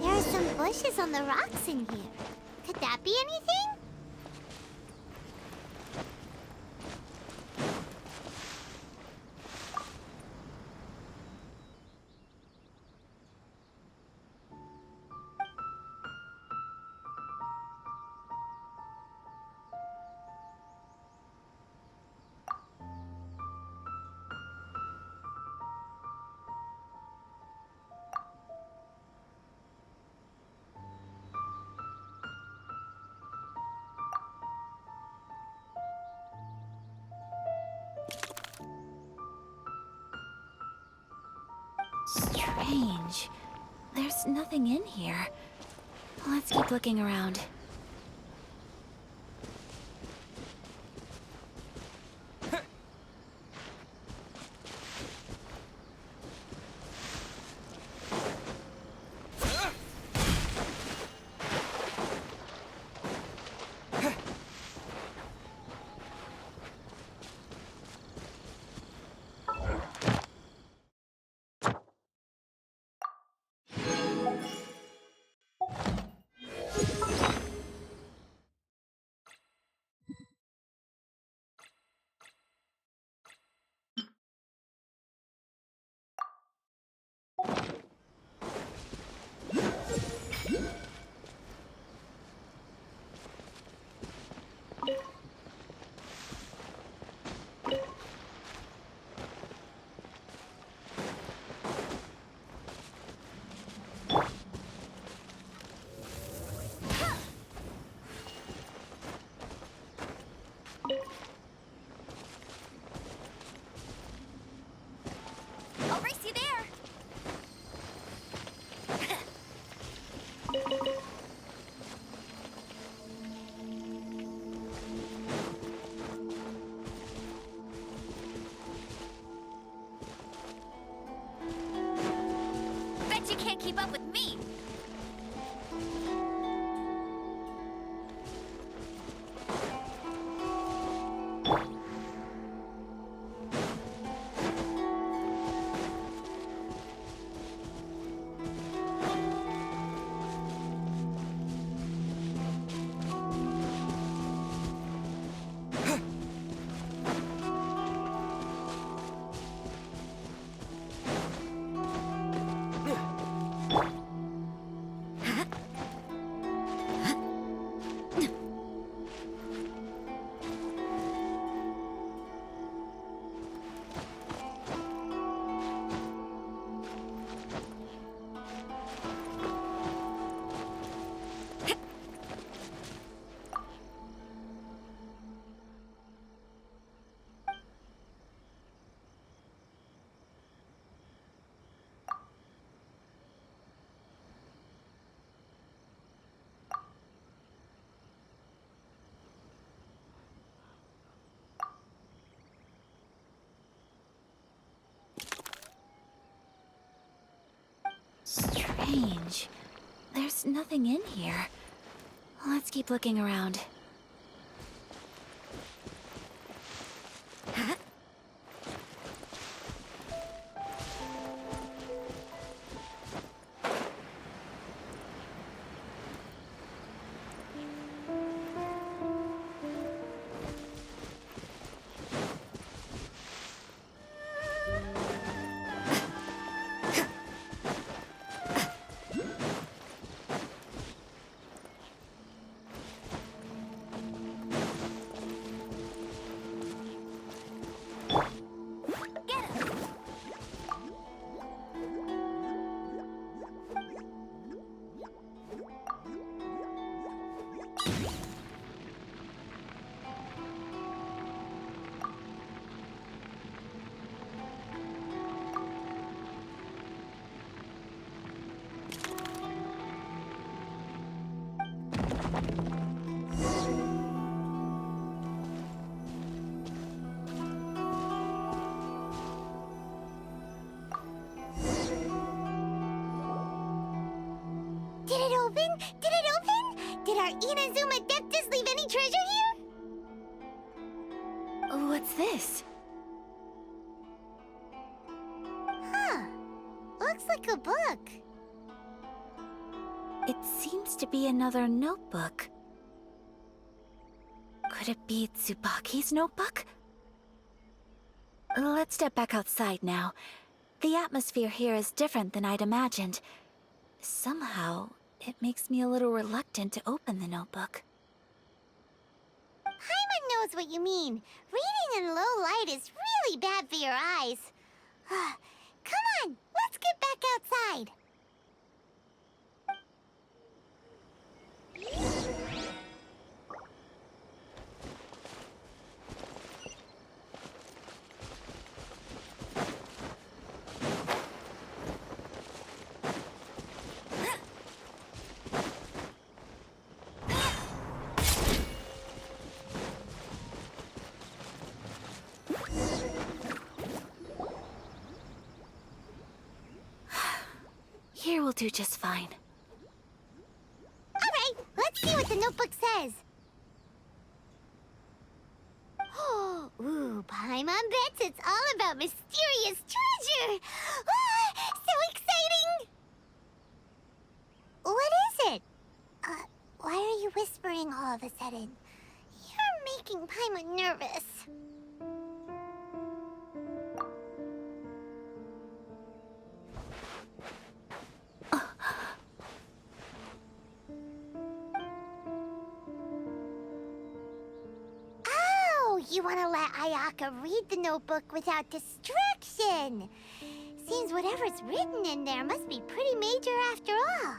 There are some bushes on the rocks in here. Could that be anything? Strange. There's nothing in here. Let's keep looking around. brace you there. Bet you can't keep up with me. Strange. There's nothing in here. Let's keep looking around. Did it open? Did it open? Did our Inazuma Adeptus leave any treasure here? What's this? Huh. Looks like a book. It seems to be another notebook. Could it be Tsubaki's notebook? Let's step back outside now. The atmosphere here is different than I'd imagined. Somehow, it makes me a little reluctant to open the notebook. Paimon knows what you mean. Reading in low light is really bad for your eyes. Come on, let's get back outside. Here will do just fine. All right, let's see what the notebook says. Ooh, Paimon bets it's all about mysterious treasure. So exciting! What is it? Why are you whispering all of a sudden? You're making Paimon nervous. You want to let Ayaka read the notebook without distraction. Seems whatever's written in there must be pretty major after all.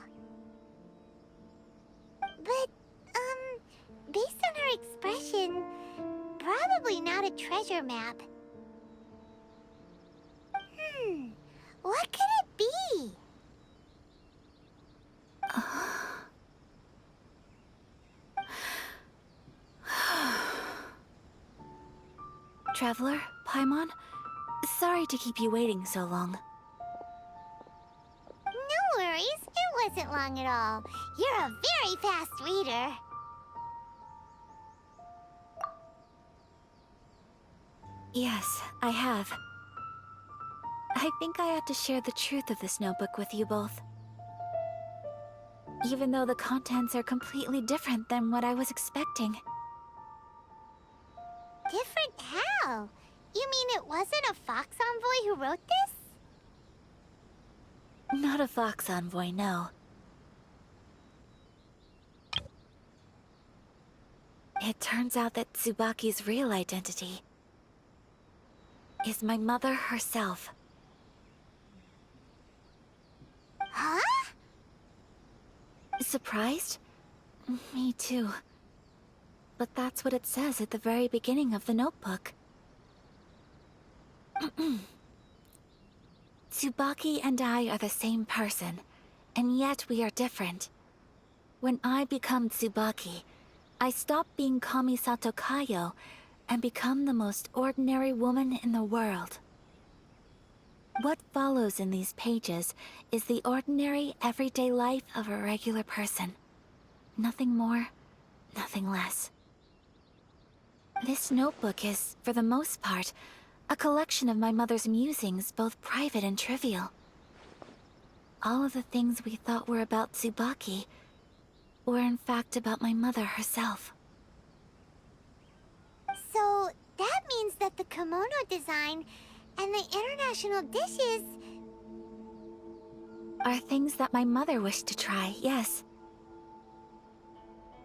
But, based on her expression, probably not a treasure map. traveler, Paimon. Sorry to keep you waiting so long. No worries, it wasn't long at all. You're a very fast reader. Yes, I have. I think I have to share the truth of this notebook with you both. Even though the contents are completely different than what I was expecting. Different how? You mean it wasn't a Fox Envoy who wrote this? Not a Fox Envoy, no. It turns out that Tsubaki's real identity is my mother herself. Huh? Surprised? Me too. But that's what it says at the very beginning of the notebook. Tsubaki and I are the same person, and yet we are different. When I become Tsubaki, I stop being Kamisato Kayo and become the most ordinary woman in the world. What follows in these pages is the ordinary, everyday life of a regular person. Nothing more, nothing less. This notebook is, for the most part, a collection of my mother's musings, both private and trivial. All of the things we thought were about Tsubaki were in fact about my mother herself. So, that means that the kimono design and the international dishes... are things that my mother wished to try, yes.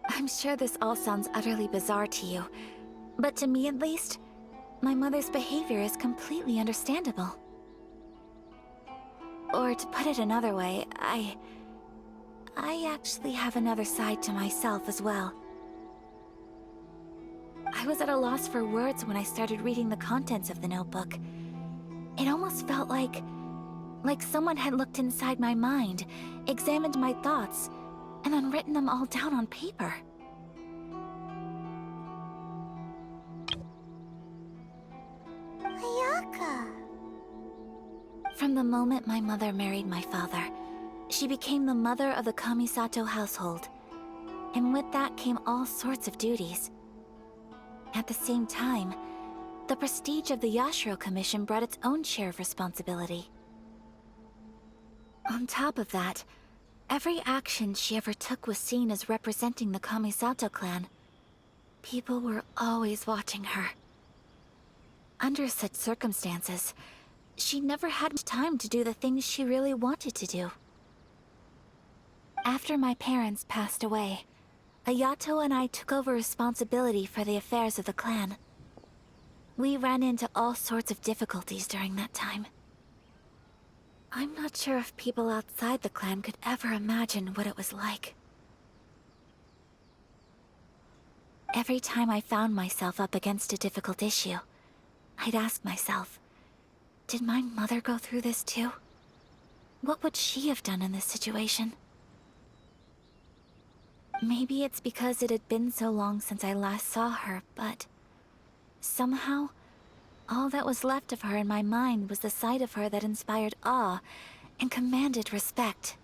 I'm sure this all sounds utterly bizarre to you, but to me at least, my mother's behavior is completely understandable. Or to put it another way, I actually have another side to myself as well. I was at a loss for words when I started reading the contents of the notebook. It almost felt like someone had looked inside my mind, examined my thoughts, and then written them all down on paper. Ayaka. From the moment my mother married my father, she became the mother of the Kamisato household. And with that came all sorts of duties. At the same time, the prestige of the Yashiro Commission brought its own share of responsibility. On top of that, every action she ever took was seen as representing the Kamisato clan. People were always watching her. Under such circumstances, she never had time to do the things she really wanted to do. After my parents passed away, Ayato and I took over responsibility for the affairs of the clan. We ran into all sorts of difficulties during that time. I'm not sure if people outside the clan could ever imagine what it was like. Every time I found myself up against a difficult issue, I'd ask myself, did my mother go through this too? What would she have done in this situation? Maybe it's because it had been so long since I last saw her, but somehow, all that was left of her in my mind was the side of her that inspired awe and commanded respect.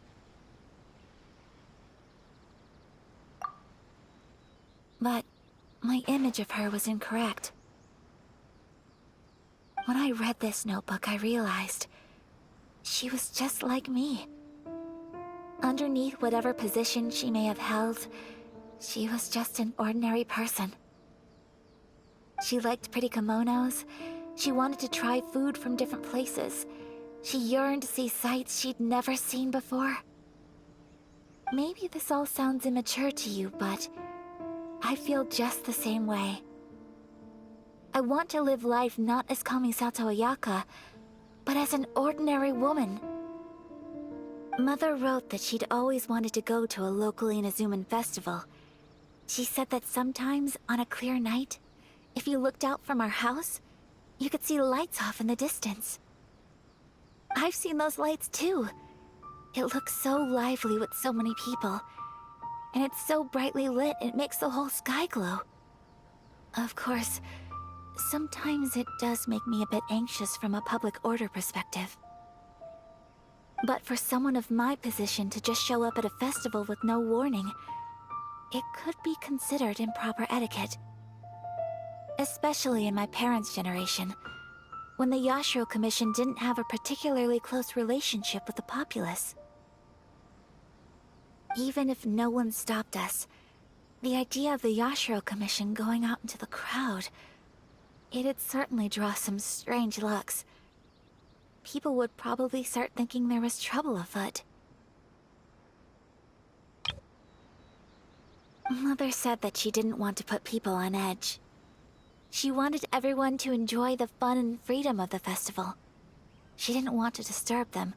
But my image of her was incorrect. When I read this notebook, I realized she was just like me. Underneath whatever position she may have held, she was just an ordinary person. She liked pretty kimonos. She wanted to try food from different places. She yearned to see sights she'd never seen before. Maybe this all sounds immature to you, but I feel just the same way. I want to live life not as Kamisato Ayaka, but as an ordinary woman. Mother wrote that she'd always wanted to go to a local Inazuman festival. She said that sometimes, on a clear night, if you looked out from our house, you could see lights off in the distance. I've seen those lights too. It looks so lively with so many people. And it's so brightly lit, it makes the whole sky glow. Of course, sometimes it does make me a bit anxious from a public order perspective. But for someone of my position to just show up at a festival with no warning, it could be considered improper etiquette. Especially in my parents' generation, when the Yashiro Commission didn't have a particularly close relationship with the populace. Even if no one stopped us, the idea of the Yashiro Commission going out into the crowd, it'd certainly draw some strange looks. People would probably start thinking there was trouble afoot. Mother said that she didn't want to put people on edge. She wanted everyone to enjoy the fun and freedom of the festival. She didn't want to disturb them,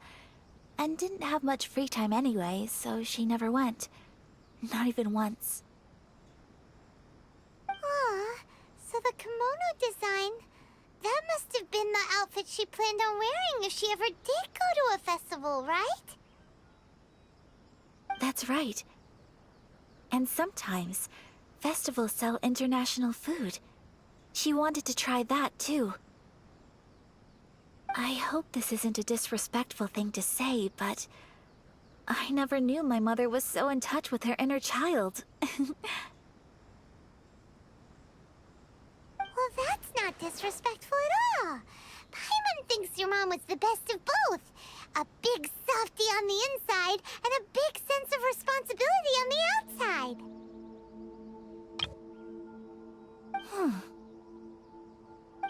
and didn't have much free time anyway, so she never went. Not even once. Aw, so the kimono design, that must have been the outfit she planned on wearing if she ever did go to a festival, right? That's right. And sometimes, festivals sell international food. She wanted to try that too. I hope this isn't a disrespectful thing to say, but I never knew my mother was so in touch with her inner child. Well, that's not disrespectful at all. Paimon thinks your mom was the best of both. A big softie on the inside, and a big sense of responsibility on the outside.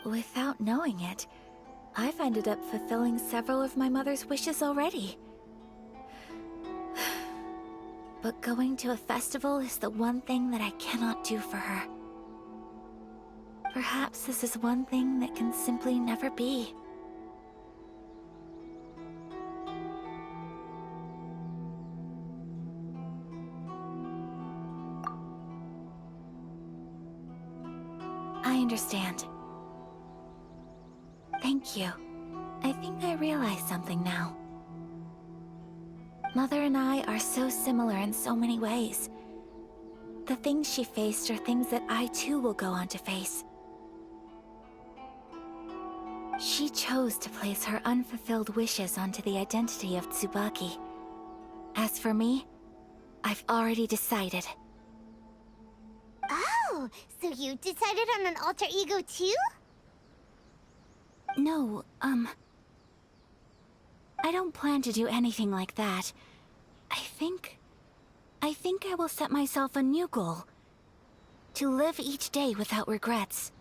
Without knowing it, I've ended up fulfilling several of my mother's wishes already. But going to a festival is the one thing that I cannot do for her. Perhaps this is one thing that can simply never be. I understand. Thank you. I think I realize something now. Mother and I are so similar in so many ways. The things she faced are things that I too will go on to face. She chose to place her unfulfilled wishes onto the identity of Tsubaki. As for me, I've already decided. Oh, so you decided on an alter ego too? No, I don't plan to do anything like that. I think I will set myself a new goal. To live each day without regrets.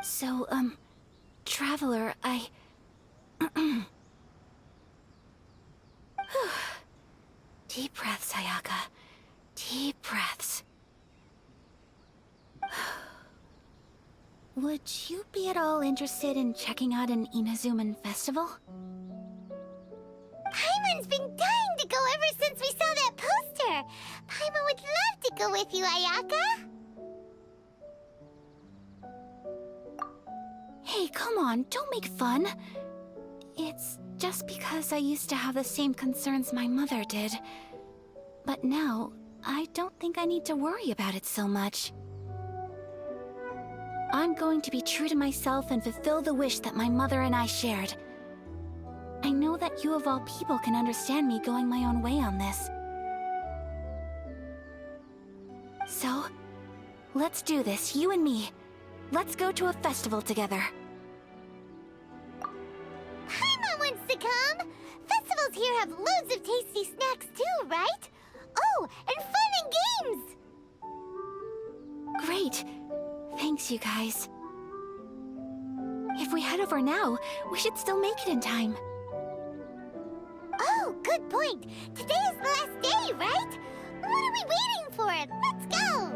So, Traveler, Deep breaths, Ayaka. Deep breaths. Would you be at all interested in checking out an Inazuman festival? Paimon's been dying to go ever since we saw that poster. Paimon would love to go with you, Ayaka. Hey, come on, don't make fun. It's just because I used to have the same concerns my mother did. But now, I don't think I need to worry about it so much. I'm going to be true to myself and fulfill the wish that my mother and I shared. I know that you of all people can understand me going my own way on this. So, let's do this, you and me. Let's go to a festival together. Paimon wants to come. Festivals here have loads of tasty snacks too, right? Oh, and fun and games! Great. Thanks, you guys. If we head over now, we should still make it in time. Oh, good point. Today is the last day, right? What are we waiting for? Let's go!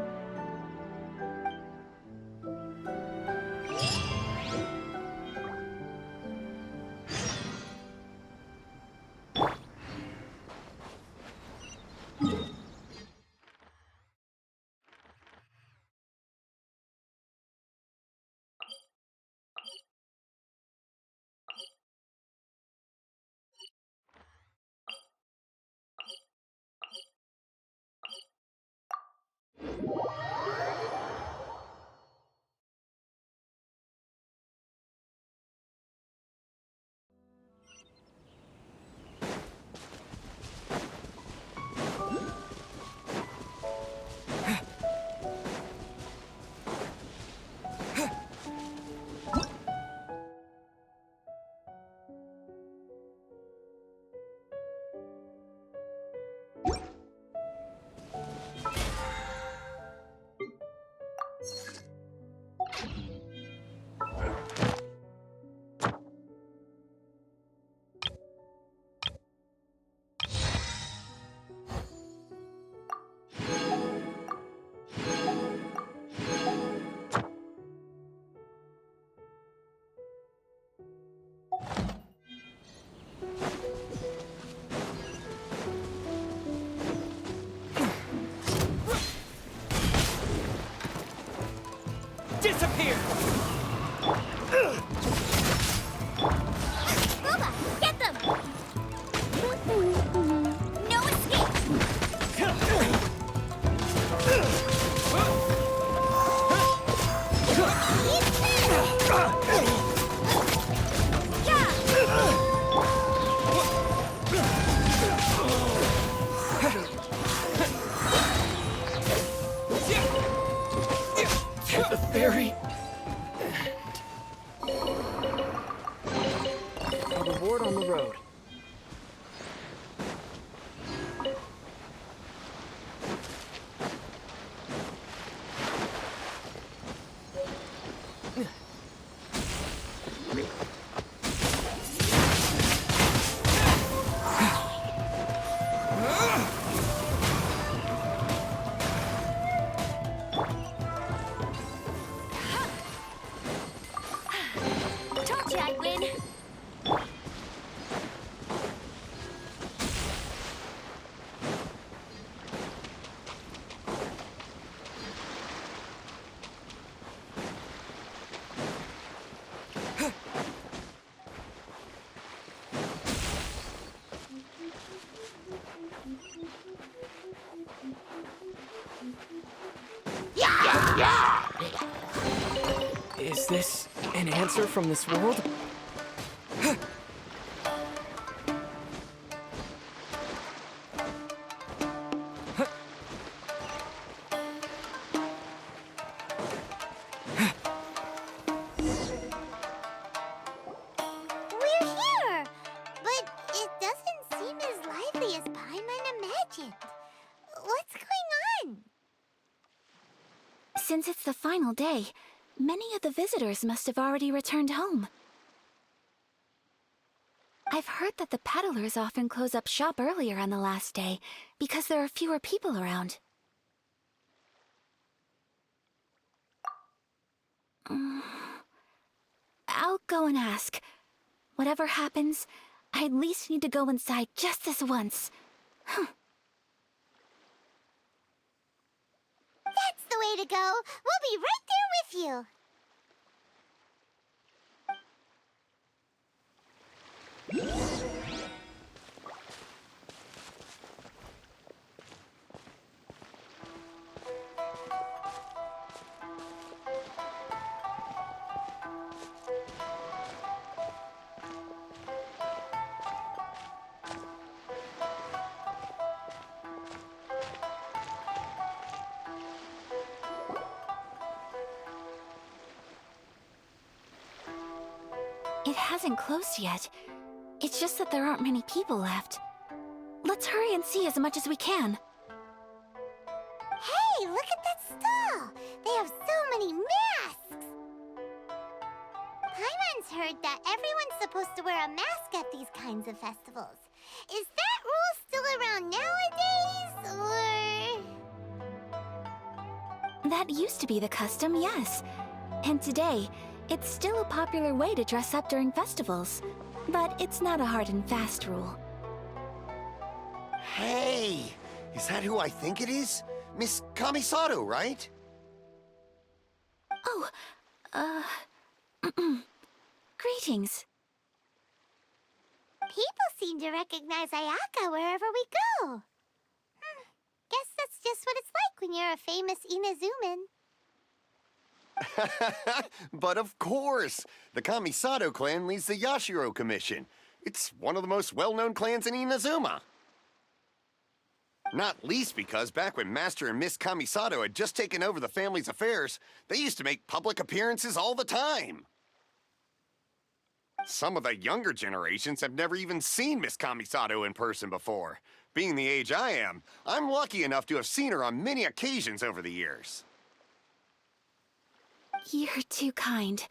the road. Told you I'd win. Is this an answer from this world? We're here! But it doesn't seem as lively as Paimon imagined. What's going on? Since it's the final day, many of the visitors must have already returned home. I've heard that the peddlers often close up shop earlier on the last day because there are fewer people around. I'll go and ask. Whatever happens, I at least need to go inside just this once. That's the way to go. We'll be right there with you. It hasn't closed yet. It's just that there aren't many people left. Let's hurry and see as much as we can. Hey, look at that stall! They have so many masks! Paimon's heard that everyone's supposed to wear a mask at these kinds of festivals. Is that rule still around nowadays, or...? That used to be the custom, yes. And today, it's still a popular way to dress up during festivals. But it's not a hard and fast rule. Hey! Is that who I think it is? Miss Kamisato, right? Oh, greetings. People seem to recognize Ayaka wherever we go. Guess that's just what it's like when you're a famous Inazuman. But of course! The Kamisato clan leads the Yashiro Commission. It's one of the most well-known clans in Inazuma. Not least because back when Master and Miss Kamisato had just taken over the family's affairs, they used to make public appearances all the time. Some of the younger generations have never even seen Miss Kamisato in person before. Being the age I am, I'm lucky enough to have seen her on many occasions over the years. You're too kind.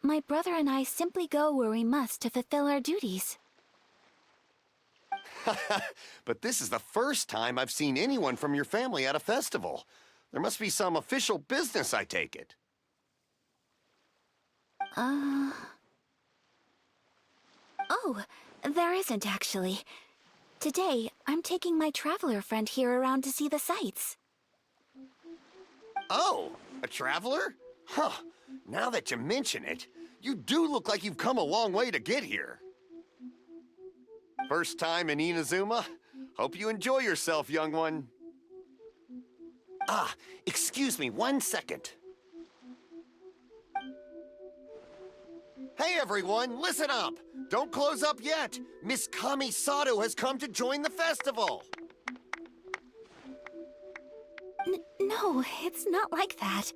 My brother and I simply go where we must to fulfill our duties. But this is the first time I've seen anyone from your family at a festival. There must be some official business, I take it. Oh, there isn't actually. Today, I'm taking my traveler friend here around to see the sights. Oh, a traveler? Huh. Now that you mention it, you do look like you've come a long way to get here. First time in Inazuma? Hope you enjoy yourself, young one. Ah, excuse me 1 second. Hey everyone, listen up! Don't close up yet! Miss Kamisato has come to join the festival! No, it's not like that.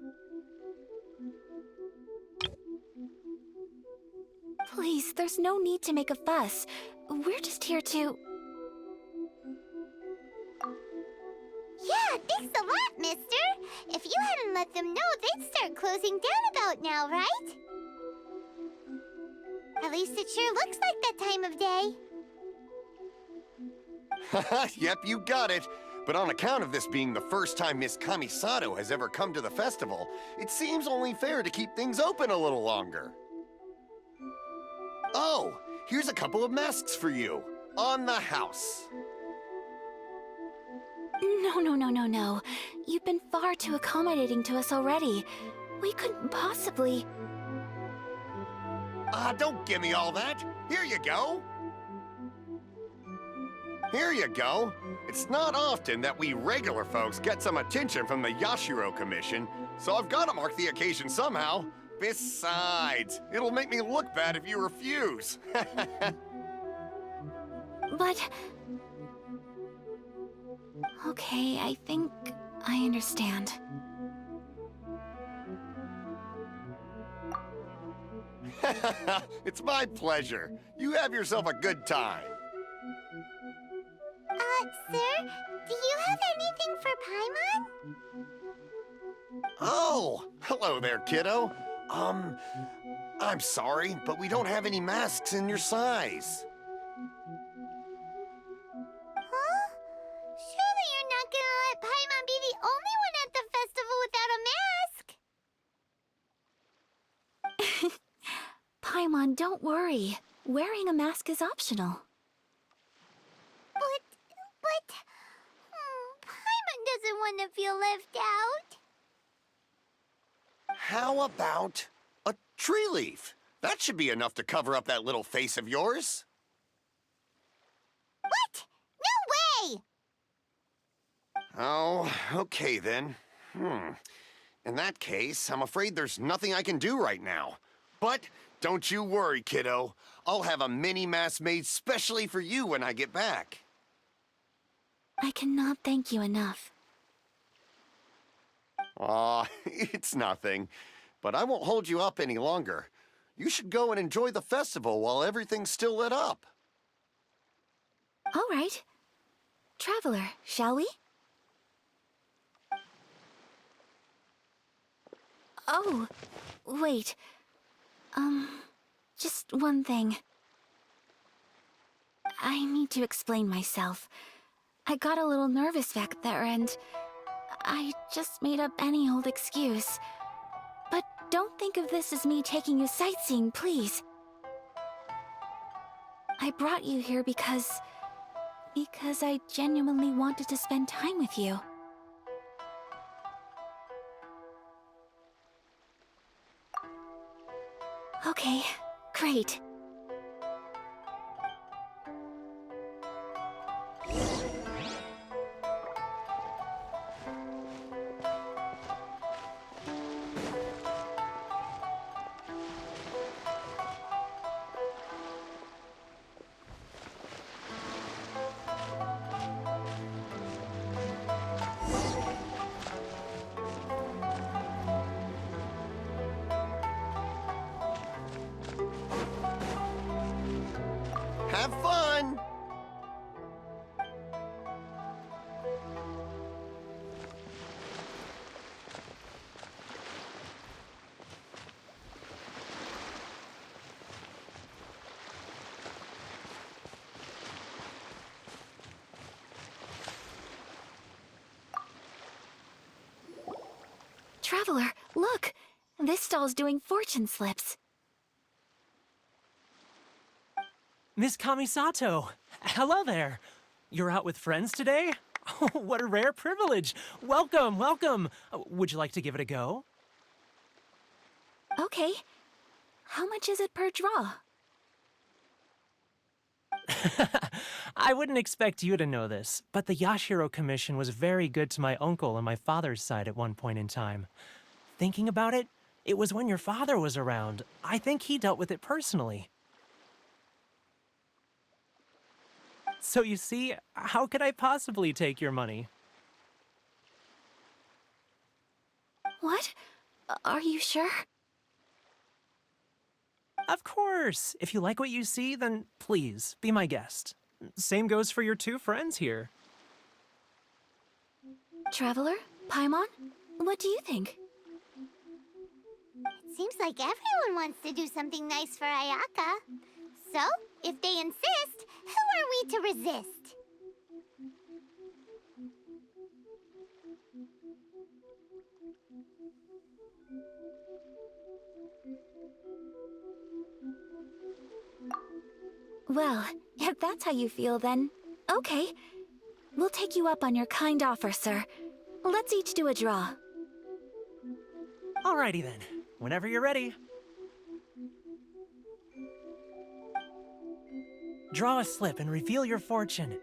Please, there's no need to make a fuss. We're just here to... Yeah, thanks a lot, mister. If you hadn't let them know, they'd start closing down about now, right? At least it sure looks like that time of day. Yep, you got it. But on account of this being the first time Miss Kamisato has ever come to the festival, it seems only fair to keep things open a little longer. Oh, here's a couple of masks for you. On the house. No. You've been far too accommodating to us already. We couldn't possibly... Don't give me all that. Here you go. Here you go. It's not often that we regular folks get some attention from the Yashiro Commission, so I've got to mark the occasion somehow. Besides, it'll make me look bad if you refuse. But... Okay, I think I understand. It's my pleasure. You have yourself a good time. Sir, do you have anything for Paimon? Oh, hello there, kiddo. I'm sorry, but we don't have any masks in your size. Huh? Surely you're not gonna let Paimon be the only one at the festival without a mask? Paimon, don't worry. Wearing a mask is optional. But... Paimon doesn't want to feel left out. How about a tree leaf? That should be enough to cover up that little face of yours. What? No way! Oh, okay then. In that case, I'm afraid there's nothing I can do right now. But don't you worry, kiddo. I'll have a mini mask made specially for you when I get back. I cannot thank you enough. Aw, it's nothing. But I won't hold you up any longer. You should go and enjoy the festival while everything's still lit up. All right. Traveler, shall we? Oh, wait. Just one thing. I need to explain myself. I got a little nervous back there and I just made up any old excuse. But don't think of this as me taking you sightseeing, please. I brought you here because I genuinely wanted to spend time with you. Okay, great. Have fun! Traveler, look! This stall's doing fortune slips. Miss Kamisato, hello there. You're out with friends today? Oh, what a rare privilege. Welcome, welcome. Would you like to give it a go? Okay. How much is it per draw? I wouldn't expect you to know this, but the Yashiro Commission was very good to my uncle on my father's side at one point in time. Thinking about it, it was when your father was around. I think he dealt with it personally. So you see, how could I possibly take your money? What? Are you sure? Of course. If you like what you see, then please, be my guest. Same goes for your two friends here. Traveler? Paimon? What do you think? It seems like everyone wants to do something nice for Ayaka. So, if they insist, who are we to resist? Well, if that's how you feel, then okay. We'll take you up on your kind offer, sir. Let's each do a draw. Alrighty then. Whenever you're ready. Draw a slip and reveal your fortune.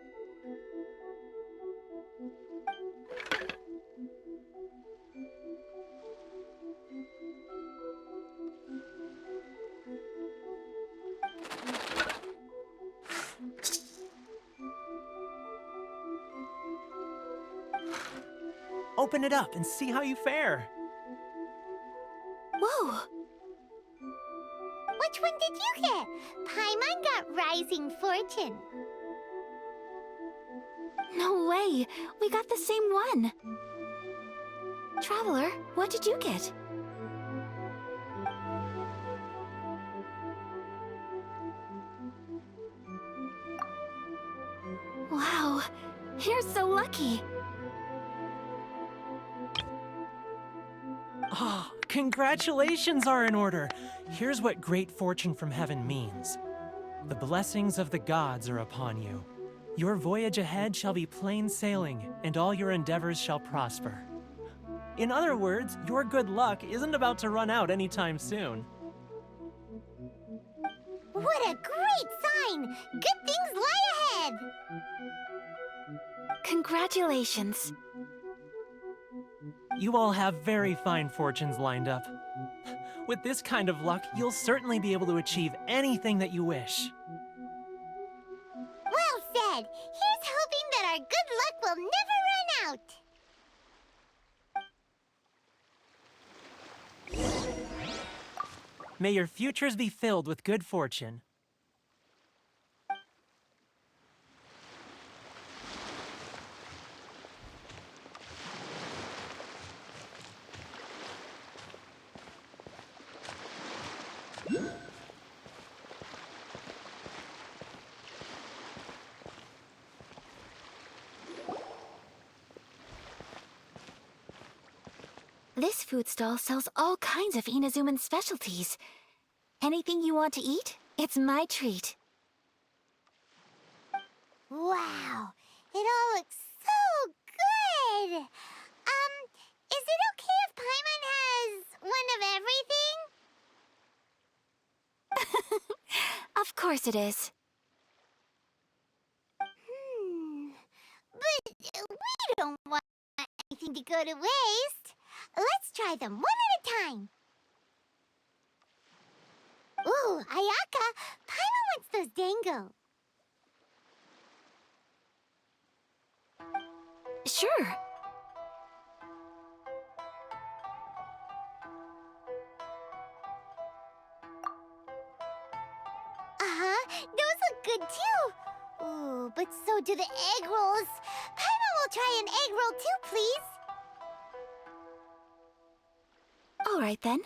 Open it up and see how you fare. Whoa! Which one did you get? Paimon got Rising Fortune. No way! We got the same one! Traveler, what did you get? Wow, you're so lucky! Ah, congratulations are in order. Here's what great fortune from heaven means. The blessings of the gods are upon you. Your voyage ahead shall be plain sailing, and all your endeavors shall prosper. In other words, your good luck isn't about to run out anytime soon. What a great sign! Good things lie ahead! Congratulations. You all have very fine fortunes lined up. With this kind of luck, you'll certainly be able to achieve anything that you wish. Well said! Here's hoping that our good luck will never run out! May your futures be filled with good fortune. This food stall sells all kinds of Inazuman specialties. Anything you want to eat, it's my treat. Wow! It all looks so good! Is it okay if Paimon has one of everything? Of course it is. But we don't want anything to go to waste. Let's try them one at a time. Ooh, Ayaka, Paimon wants those dango. Sure. Those look good too. Ooh, but so do the egg rolls. Paimon will try an egg roll too, please. All right then.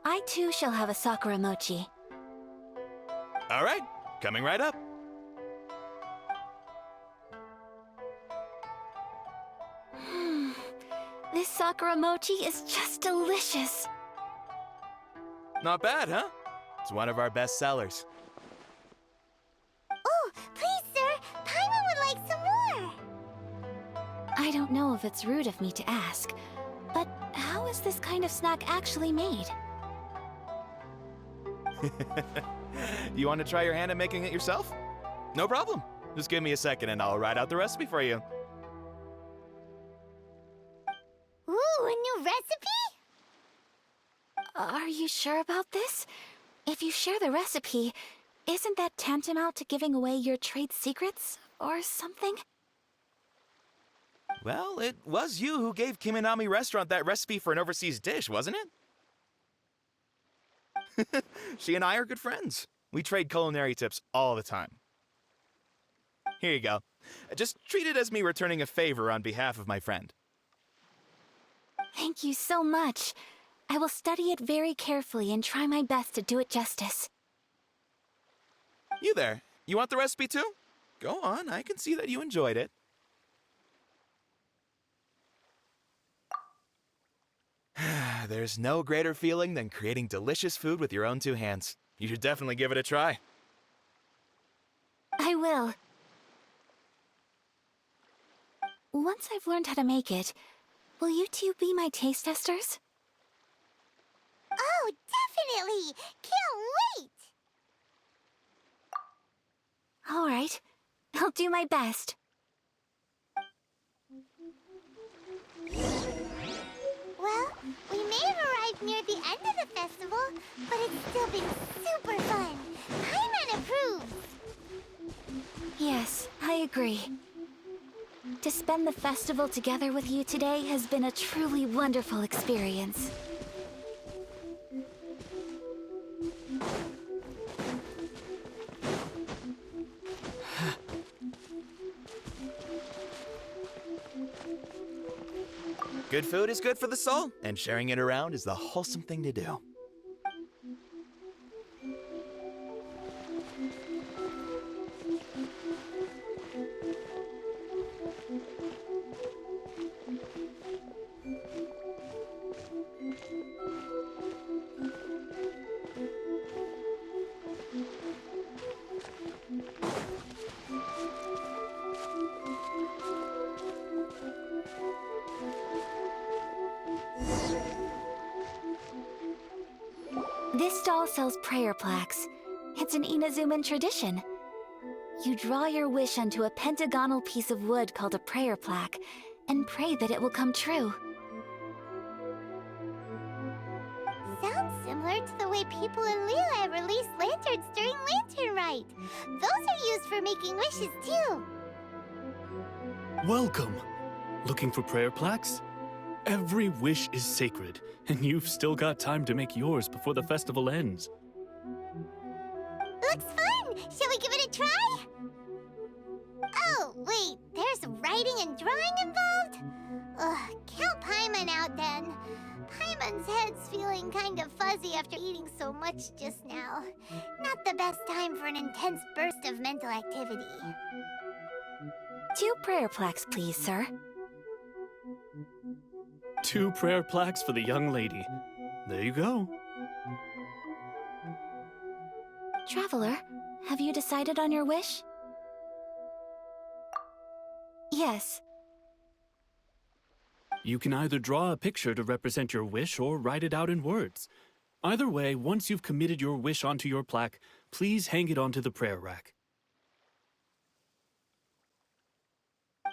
I too shall have a Sakura mochi. All right, coming right up. This Sakura mochi is just delicious. Not bad, huh? It's one of our best sellers. Oh, please, sir. Paimon would like some more. I don't know if it's rude of me to ask, but how is this kind of snack actually made? You want to try your hand at making it yourself? No problem. Just give me a second and I'll write out the recipe for you. Ooh, a new recipe? Are you sure about this? If you share the recipe, isn't that tantamount to giving away your trade secrets or something? Well, it was you who gave Kiminami Restaurant that recipe for an overseas dish, wasn't it? She and I are good friends. We trade culinary tips all the time. Here you go. Just treat it as me returning a favor on behalf of my friend. Thank you so much. I will study it very carefully and try my best to do it justice. You there, you want the recipe too? Go on, I can see that you enjoyed it. There's no greater feeling than creating delicious food with your own two hands. You should definitely give it a try. I will. Once I've learned how to make it, will you two be my taste testers? Oh, definitely! Can't wait! All right. I'll do my best. Well, we may have arrived near the end of the festival, but it's still been super fun. Paimon approves. Yes, I agree. To spend the festival together with you today has been a truly wonderful experience. Good food is good for the soul, and sharing it around is the wholesome thing to do. This stall sells prayer plaques. It's an Inazuman tradition. You draw your wish onto a pentagonal piece of wood called a prayer plaque, and pray that it will come true. Sounds similar to the way people in Liyue release lanterns during Lantern Rite. Those are used for making wishes, too. Welcome! Looking for prayer plaques? Every wish is sacred, and you've still got time to make yours before the festival ends. Looks fun! Shall we give it a try? Oh, wait, there's writing and drawing involved? Ugh, count Paimon out then. Paimon's head's feeling kind of fuzzy after eating so much just now. Not the best time for an intense burst of mental activity. 2 prayer plaques, please, sir. 2 prayer plaques for the young lady. There you go. Traveler, have you decided on your wish? Yes. You can either draw a picture to represent your wish or write it out in words. Either way, once you've committed your wish onto your plaque, please hang it onto the prayer rack.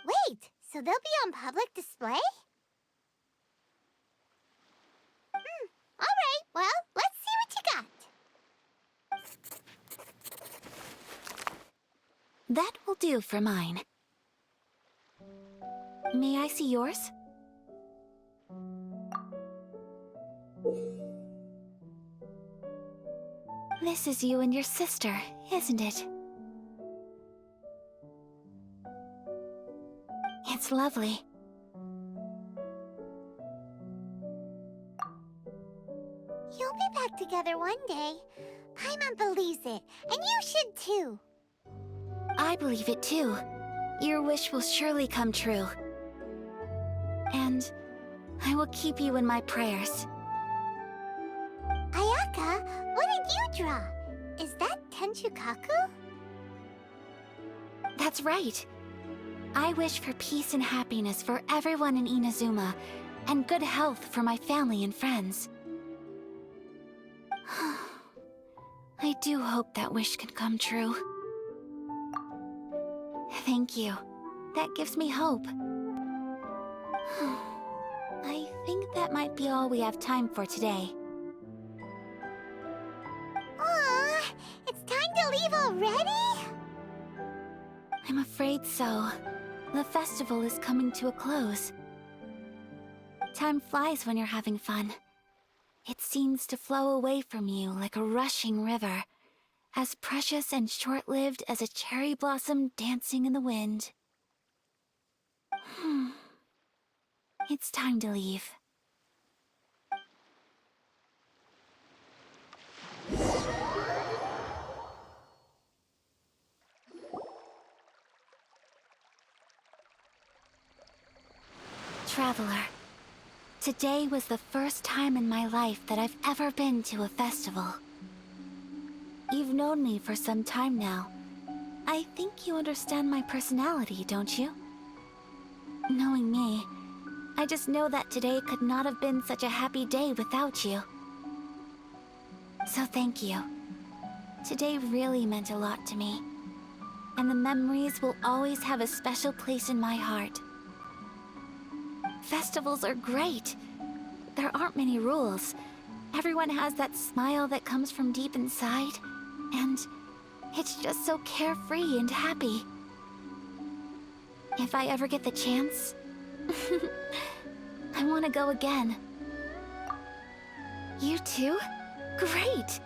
Wait, so they'll be on public display? All right, well, let's see what you got. That will do for mine. May I see yours? This is you and your sister, isn't it? It's lovely. You'll be back together one day. Paimon believes it, and you should too. I believe it too. Your wish will surely come true. And I will keep you in my prayers. Ayaka, what did you draw? Is that Tenchukaku? That's right. I wish for peace and happiness for everyone in Inazuma, and good health for my family and friends. I do hope that wish can come true. Thank you. That gives me hope. I think that might be all we have time for today. Aw, it's time to leave already? I'm afraid so. The festival is coming to a close. Time flies when you're having fun. It seems to flow away from you like a rushing river, as precious and short-lived as a cherry blossom dancing in the wind. It's time to leave. Traveler, today was the first time in my life that I've ever been to a festival. You've known me for some time now. I think you understand my personality, don't you? Knowing me, I just know that today could not have been such a happy day without you. So thank you. Today really meant a lot to me, and the memories will always have a special place in my heart. Festivals are great. There aren't many rules. Everyone has that smile that comes from deep inside, and it's just so carefree and happy. If I ever get the chance, I want to go again. You too? Great!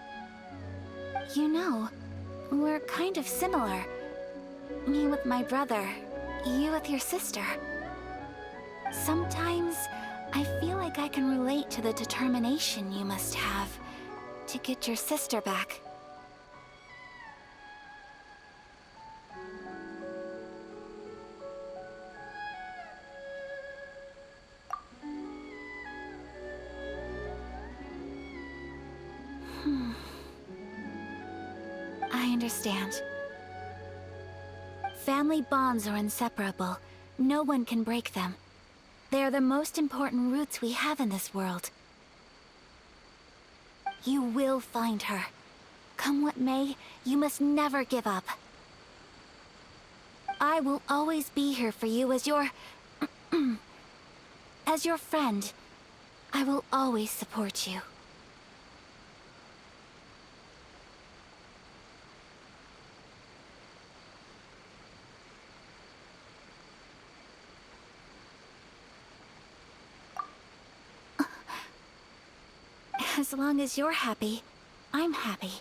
You know, we're kind of similar. Me with my brother, you with your sister. Sometimes, I feel like I can relate to the determination you must have to get your sister back. I understand. Family bonds are inseparable. No one can break them. They are the most important roots we have in this world. You will find her. Come what may, you must never give up. I will always be here for you as your... as your friend. I will always support you. As long as you're happy, I'm happy.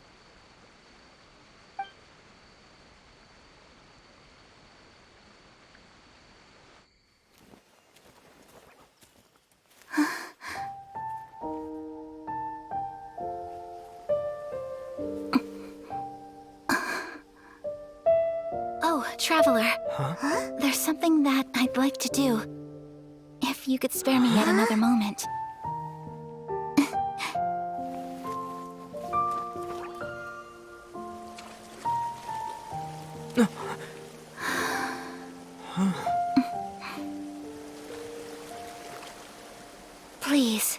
Oh, Traveler. Huh? There's something that I'd like to do. If you could spare me yet another moment. Please,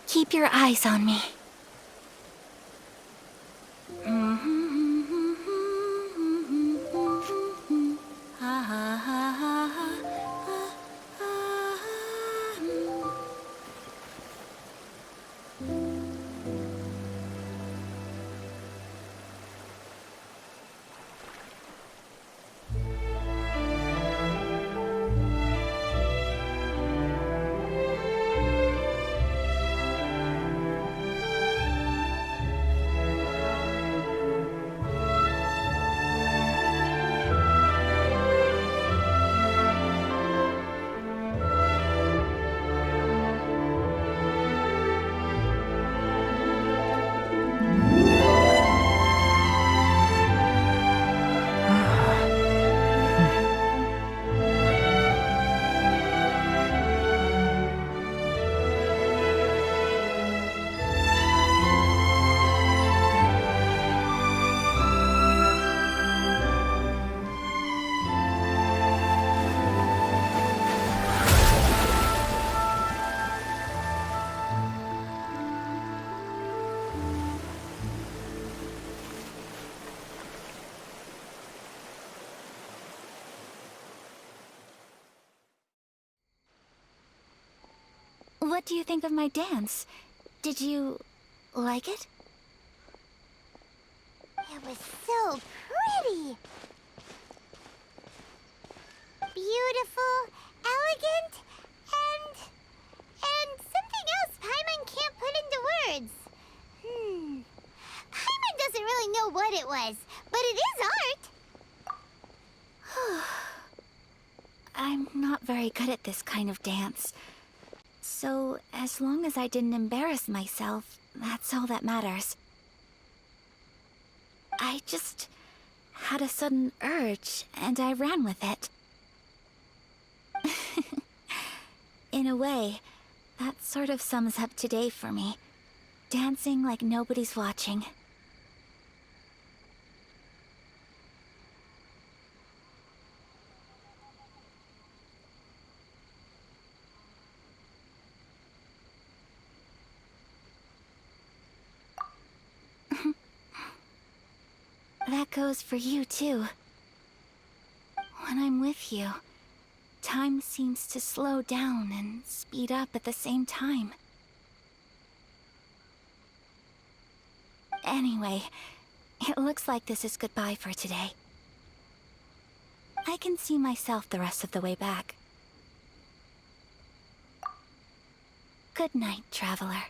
keep your eyes on me. What do you think of my dance? Did you like it? It was so pretty. Beautiful, elegant, and something else Paimon can't put was, but it is art. I'm not very good at this kind of dance. So, as long as I didn't embarrass myself, that's all that matters. I just had a sudden urge, and I ran with it. In a way, that sort of sums up today for me. Dancing like nobody's watching. That goes for you, too. When I'm with you, time seems to slow down and speed up at the same time. Anyway, it looks like this is goodbye for today. I can see myself the rest of the way back. Good night, traveler.